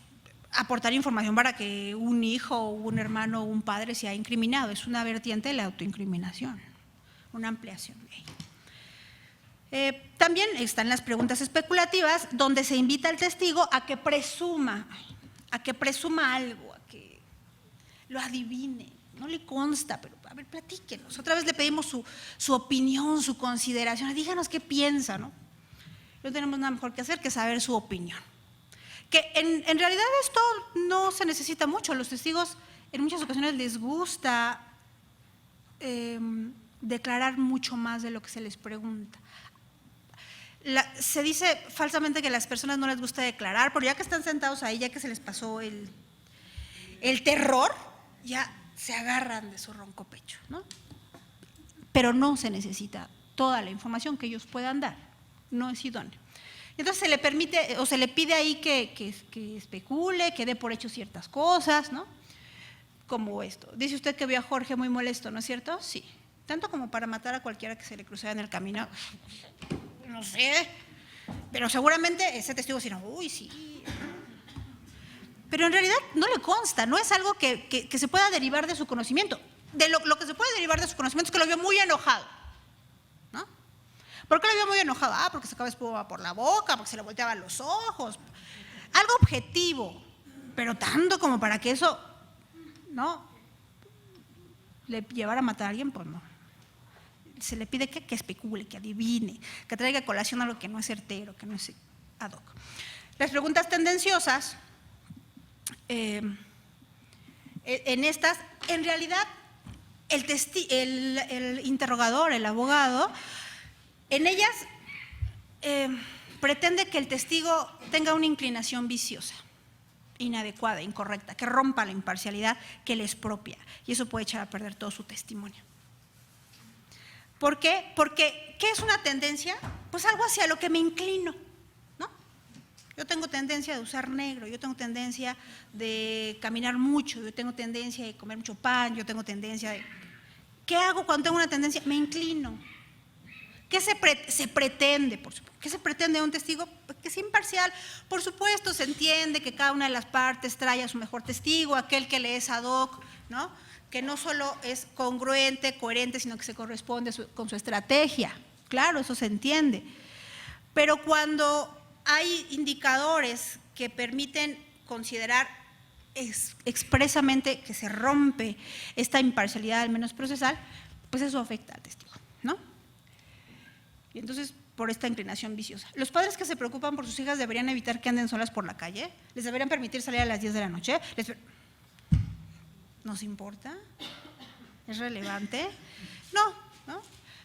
aportar información para que un hijo, un hermano o un padre sea incriminado. Es una vertiente de la autoincriminación, una ampliación de ella. También están las preguntas especulativas, donde se invita al testigo a que presuma algo, a que lo adivine. No le consta, pero a ver, platíquenos. Otra vez le pedimos su opinión, su consideración. Díganos qué piensa, ¿no? No tenemos nada mejor que hacer que saber su opinión. Que en realidad esto no se necesita mucho. Los testigos en muchas ocasiones les gusta declarar mucho más de lo que se les pregunta. Se dice falsamente que a las personas no les gusta declarar, pero ya que están sentados ahí, ya que se les pasó el terror, ya se agarran de su ronco pecho, ¿no? Pero no se necesita toda la información que ellos puedan dar, no es idóneo. Entonces se le permite o se le pide ahí que especule, que dé por hecho ciertas cosas, ¿no? Como esto. Dice usted que vio a Jorge muy molesto, ¿no es cierto? Sí. Tanto como para matar a cualquiera que se le cruzara en el camino. No sé. Pero seguramente ese testigo dirá, uy, sí. Pero en realidad no le consta, no es algo que se pueda derivar de su conocimiento. Lo que se puede derivar de su conocimiento es que lo vio muy enojado, ¿no? ¿Por qué lo vio muy enojado? Porque sacaba espuma por la boca, porque se le volteaban los ojos. Algo objetivo, pero tanto como para que eso, ¿no?, le llevara a matar a alguien, pues no. Se le pide que especule, que adivine, que traiga a colación algo que no es certero, que no es ad hoc. Las preguntas tendenciosas, en estas, en realidad, el interrogador, el abogado, en ellas pretende que el testigo tenga una inclinación viciosa, inadecuada, incorrecta, que rompa la imparcialidad que le es propia, y eso puede echar a perder todo su testimonio. ¿Por qué? Porque, ¿qué es una tendencia? Pues algo hacia lo que me inclino, ¿no? Yo tengo tendencia de usar negro, yo tengo tendencia de caminar mucho, yo tengo tendencia de comer mucho pan, yo tengo tendencia de… ¿Qué hago cuando tengo una tendencia? Me inclino. ¿Qué se pretende, por supuesto? ¿Qué se pretende de un testigo? Que que sea imparcial. Por supuesto, se entiende que cada una de las partes trae a su mejor testigo, aquel que le es ad hoc, ¿no? Que no solo es congruente, coherente, sino que se corresponde con su estrategia. Claro, eso se entiende. Pero cuando hay indicadores que permiten considerar expresamente que se rompe esta imparcialidad, al menos procesal, pues eso afecta al testigo, ¿no? Y entonces, por esta inclinación viciosa. Los padres que se preocupan por sus hijas deberían evitar que anden solas por la calle, les deberían permitir salir a las 10 de la noche. ¿Nos importa? ¿Es relevante? No.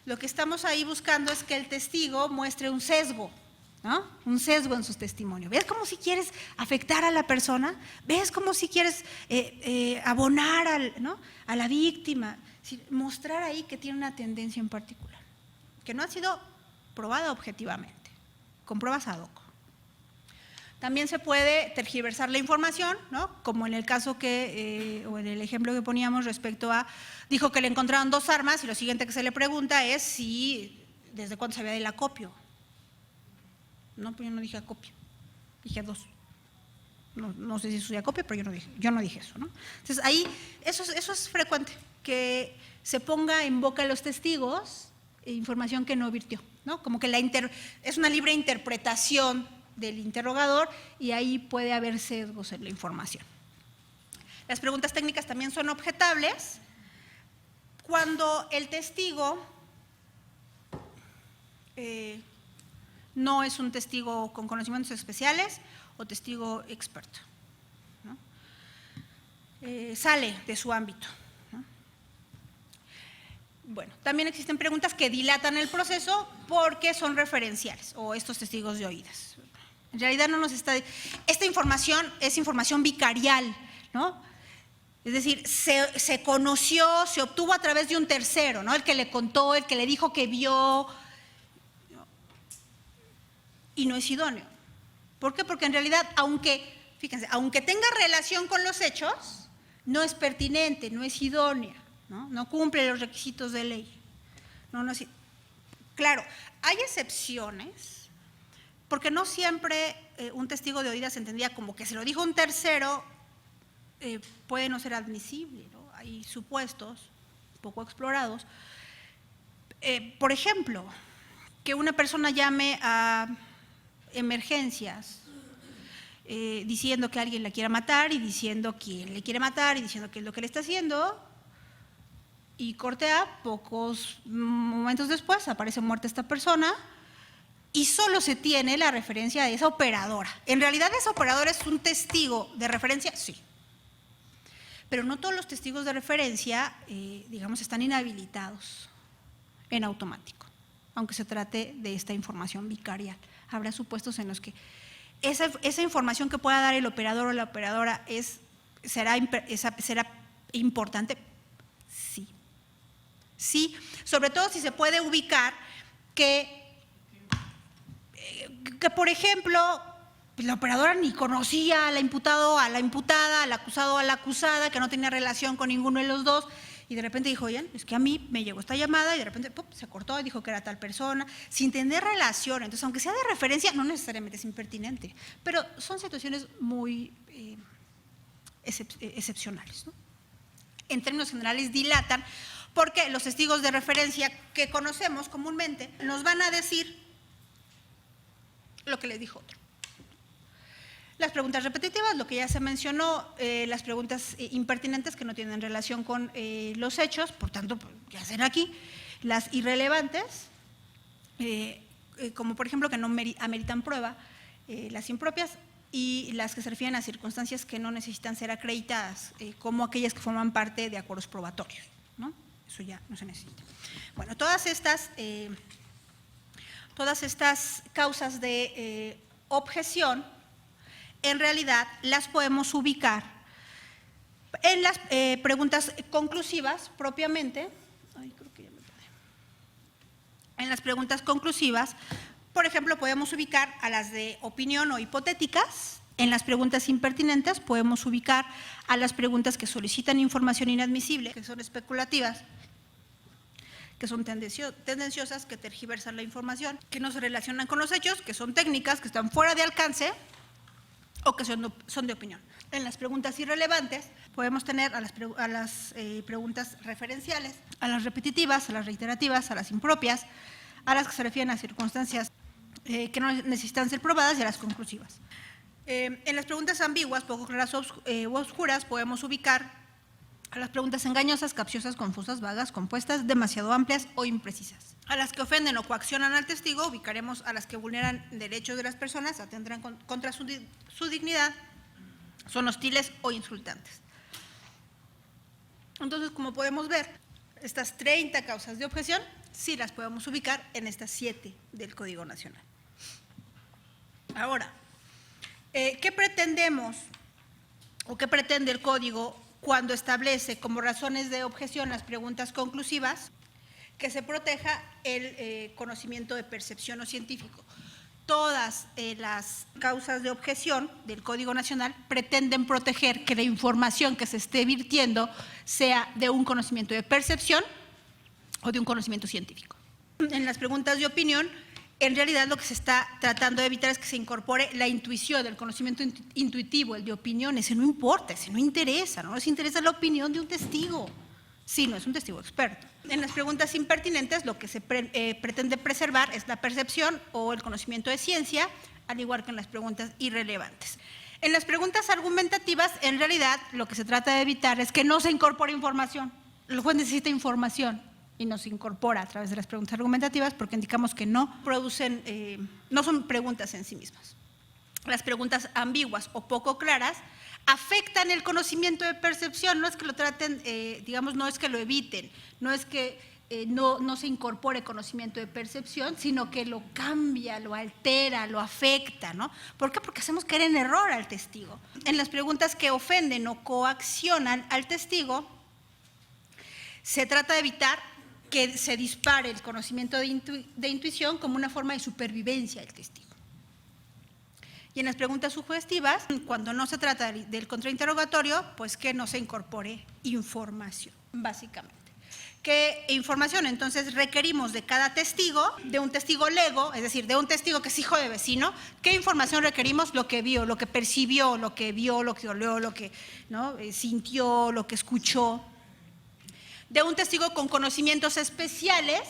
Lo que estamos ahí buscando es que el testigo muestre un sesgo, ¿no? Un sesgo en su testimonio. ¿Ves cómo si quieres afectar a la persona? ¿Ves cómo si quieres abonar ¿no? a la víctima? Mostrar ahí que tiene una tendencia en particular, que no ha sido probada objetivamente, con pruebas ad hoc. También se puede tergiversar la información, ¿no? Como en el caso o en el ejemplo que poníamos respecto a, dijo que le encontraron 2 armas y lo siguiente que se le pregunta es si, ¿desde cuándo sabía del acopio? No, pues yo no dije acopio, dije 2. No sé si soy acopio, pero yo no dije eso, ¿no? Entonces ahí, eso es frecuente, que se ponga en boca de los testigos información que no virtió, ¿no? Como que es una libre interpretación del interrogador y ahí puede haber sesgos en la información. Las preguntas técnicas también son objetables cuando el testigo no es un testigo con conocimientos especiales o testigo experto, ¿no? Sale de su ámbito, ¿no? Bueno, también existen preguntas que dilatan el proceso porque son referenciales o estos testigos de oídas. En realidad no nos está… Esta información es información vicarial, ¿no? Es decir, se conoció, se obtuvo a través de un tercero, ¿no? El que le contó, el que le dijo que vio, y no es idóneo. ¿Por qué? Porque en realidad, fíjense, aunque tenga relación con los hechos, no es pertinente, no es idónea, ¿no? No cumple los requisitos de ley. Claro, hay excepciones, porque no siempre un testigo de oídas se entendía como que se lo dijo un tercero, puede no ser admisible, ¿no? Hay supuestos poco explorados. Por ejemplo, que una persona llame a emergencias diciendo que alguien la quiera matar y diciendo quién le quiere matar y diciendo qué es lo que le está haciendo, y corte A, pocos momentos después aparece muerta esta persona y solo se tiene la referencia de esa operadora. En realidad esa operadora es un testigo de referencia, sí, pero no todos los testigos de referencia, digamos, están inhabilitados en automático, aunque se trate de esta información vicarial. Habrá supuestos en los que esa información que pueda dar el operador o la operadora será importante, sí. Sí, sobre todo si se puede ubicar que por ejemplo, la operadora ni conocía al imputado, a la imputada, al acusado, a la acusada, que no tenía relación con ninguno de los dos, y de repente dijo, oye, es que a mí me llegó esta llamada y de repente se cortó y dijo que era tal persona, sin tener relación. Entonces, aunque sea de referencia, no necesariamente es impertinente, pero son situaciones muy excepcionales, ¿no? En términos generales dilatan, porque los testigos de referencia que conocemos comúnmente nos van a decir lo que les dijo otro. Las preguntas repetitivas, lo que ya se mencionó, las preguntas impertinentes que no tienen relación con los hechos, por tanto, ¿qué hacen aquí? Las irrelevantes, como por ejemplo que no ameritan prueba, las impropias, y las que se refieren a circunstancias que no necesitan ser acreditadas, como aquellas que forman parte de acuerdos probatorios, ¿no? Eso ya no se necesita. Bueno, todas estas causas de objeción, en realidad las podemos ubicar en las preguntas conclusivas propiamente. En las preguntas conclusivas, por ejemplo, podemos ubicar a las de opinión o hipotéticas. En las preguntas impertinentes podemos ubicar a las preguntas que solicitan información inadmisible, que son especulativas, que son tendenciosas, que tergiversan la información, que no se relacionan con los hechos, que son técnicas, que están fuera de alcance o que son de opinión. En las preguntas irrelevantes podemos tener a las preguntas referenciales, a las repetitivas, a las reiterativas, a las impropias, a las que se refieren a circunstancias que no necesitan ser probadas y a las conclusivas. En las preguntas ambiguas, poco claras o oscuras, podemos ubicar a las preguntas engañosas, capciosas, confusas, vagas, compuestas, demasiado amplias o imprecisas. A las que ofenden o coaccionan al testigo, ubicaremos a las que vulneran derechos de las personas, atentarán contra su dignidad, son hostiles o insultantes. Entonces, como podemos ver, estas 30 causas de objeción sí las podemos ubicar en estas 7 del Código Nacional. Ahora, ¿qué pretendemos o qué pretende el Código cuando establece como razones de objeción las preguntas conclusivas? Que se proteja el conocimiento de percepción o científico. Todas las causas de objeción del Código Nacional pretenden proteger que la información que se esté virtiendo sea de un conocimiento de percepción o de un conocimiento científico. En las preguntas de opinión, en realidad lo que se está tratando de evitar es que se incorpore la intuición, el conocimiento intuitivo, el de opinión. Ese no importa, ese no interesa, no nos interesa la opinión de un testigo, si no es un testigo experto. En las preguntas impertinentes, lo que se pretende preservar es la percepción o el conocimiento de ciencia, al igual que en las preguntas irrelevantes. En las preguntas argumentativas, en realidad, lo que se trata de evitar es que no se incorpore información. El juez necesita información y no se incorpora a través de las preguntas argumentativas porque indicamos que no producen, no son preguntas en sí mismas. Las preguntas ambiguas o poco claras afectan el conocimiento de percepción, no es que lo traten, digamos, no es que lo eviten, no es que no se incorpore conocimiento de percepción, sino que lo cambia, lo altera, lo afecta, ¿no? ¿Por qué? Porque hacemos caer en error al testigo. En las preguntas que ofenden o coaccionan al testigo, se trata de evitar que se dispare el conocimiento de intuición como una forma de supervivencia del testigo. Y en las preguntas sugestivas, cuando no se trata del contrainterrogatorio, pues que no se incorpore información, básicamente. ¿Qué información? Entonces requerimos de cada testigo, de un testigo lego, es decir, de un testigo que es hijo de vecino, ¿qué información requerimos? Lo que vio, lo que percibió, lo que vio, lo que olió, lo que sintió, lo que escuchó. De un testigo con conocimientos especiales,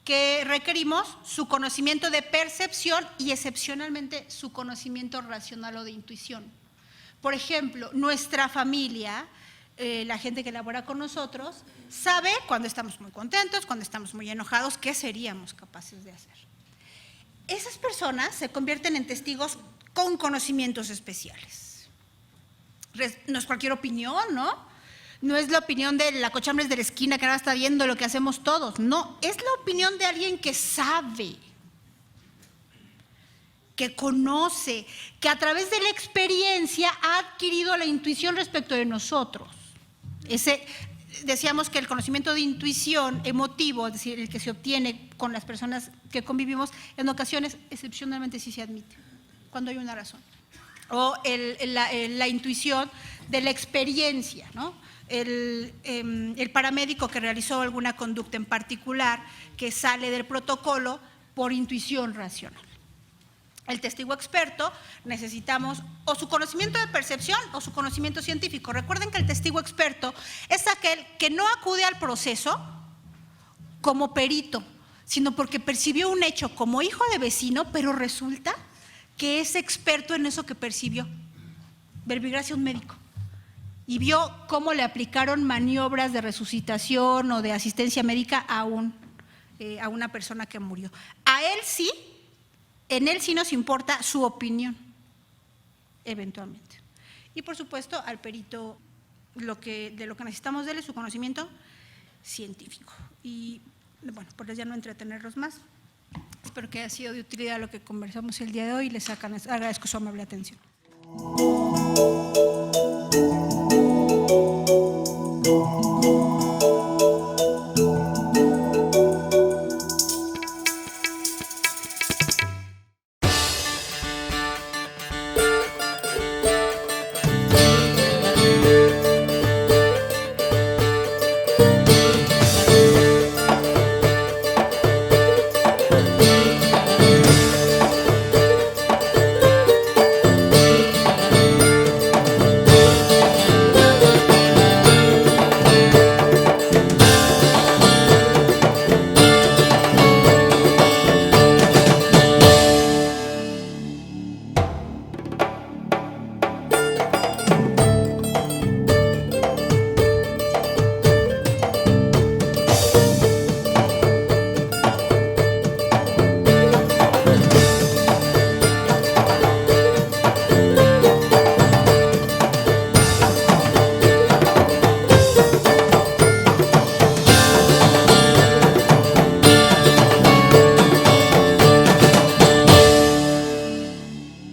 que requerimos su conocimiento de percepción y excepcionalmente su conocimiento racional o de intuición. Por ejemplo, nuestra familia, la gente que labora con nosotros, sabe cuando estamos muy contentos, cuando estamos muy enojados, qué seríamos capaces de hacer. Esas personas se convierten en testigos con conocimientos especiales. No es cualquier opinión, ¿no? No es la opinión de la cochambres de la esquina que ahora está viendo lo que hacemos todos. No, es la opinión de alguien que sabe, que conoce, que a través de la experiencia ha adquirido la intuición respecto de nosotros. Decíamos que el conocimiento de intuición emotivo, es decir, el que se obtiene con las personas que convivimos, en ocasiones excepcionalmente sí se admite, cuando hay una razón. O la intuición de la experiencia, ¿no? El paramédico que realizó alguna conducta en particular que sale del protocolo por intuición racional. El testigo experto necesitamos o su conocimiento de percepción o su conocimiento científico. Recuerden que el testigo experto es aquel que no acude al proceso como perito, sino porque percibió un hecho como hijo de vecino, pero resulta que es experto en eso que percibió. Verbigracia un médico. Y vio cómo le aplicaron maniobras de resucitación o de asistencia médica a una persona que murió. En él sí nos importa su opinión, eventualmente. Y por supuesto, al perito, de lo que necesitamos de él es su conocimiento científico. Y bueno, pues ya no entretenerlos más. Espero que haya sido de utilidad lo que conversamos el día de hoy y les agradezco su amable atención.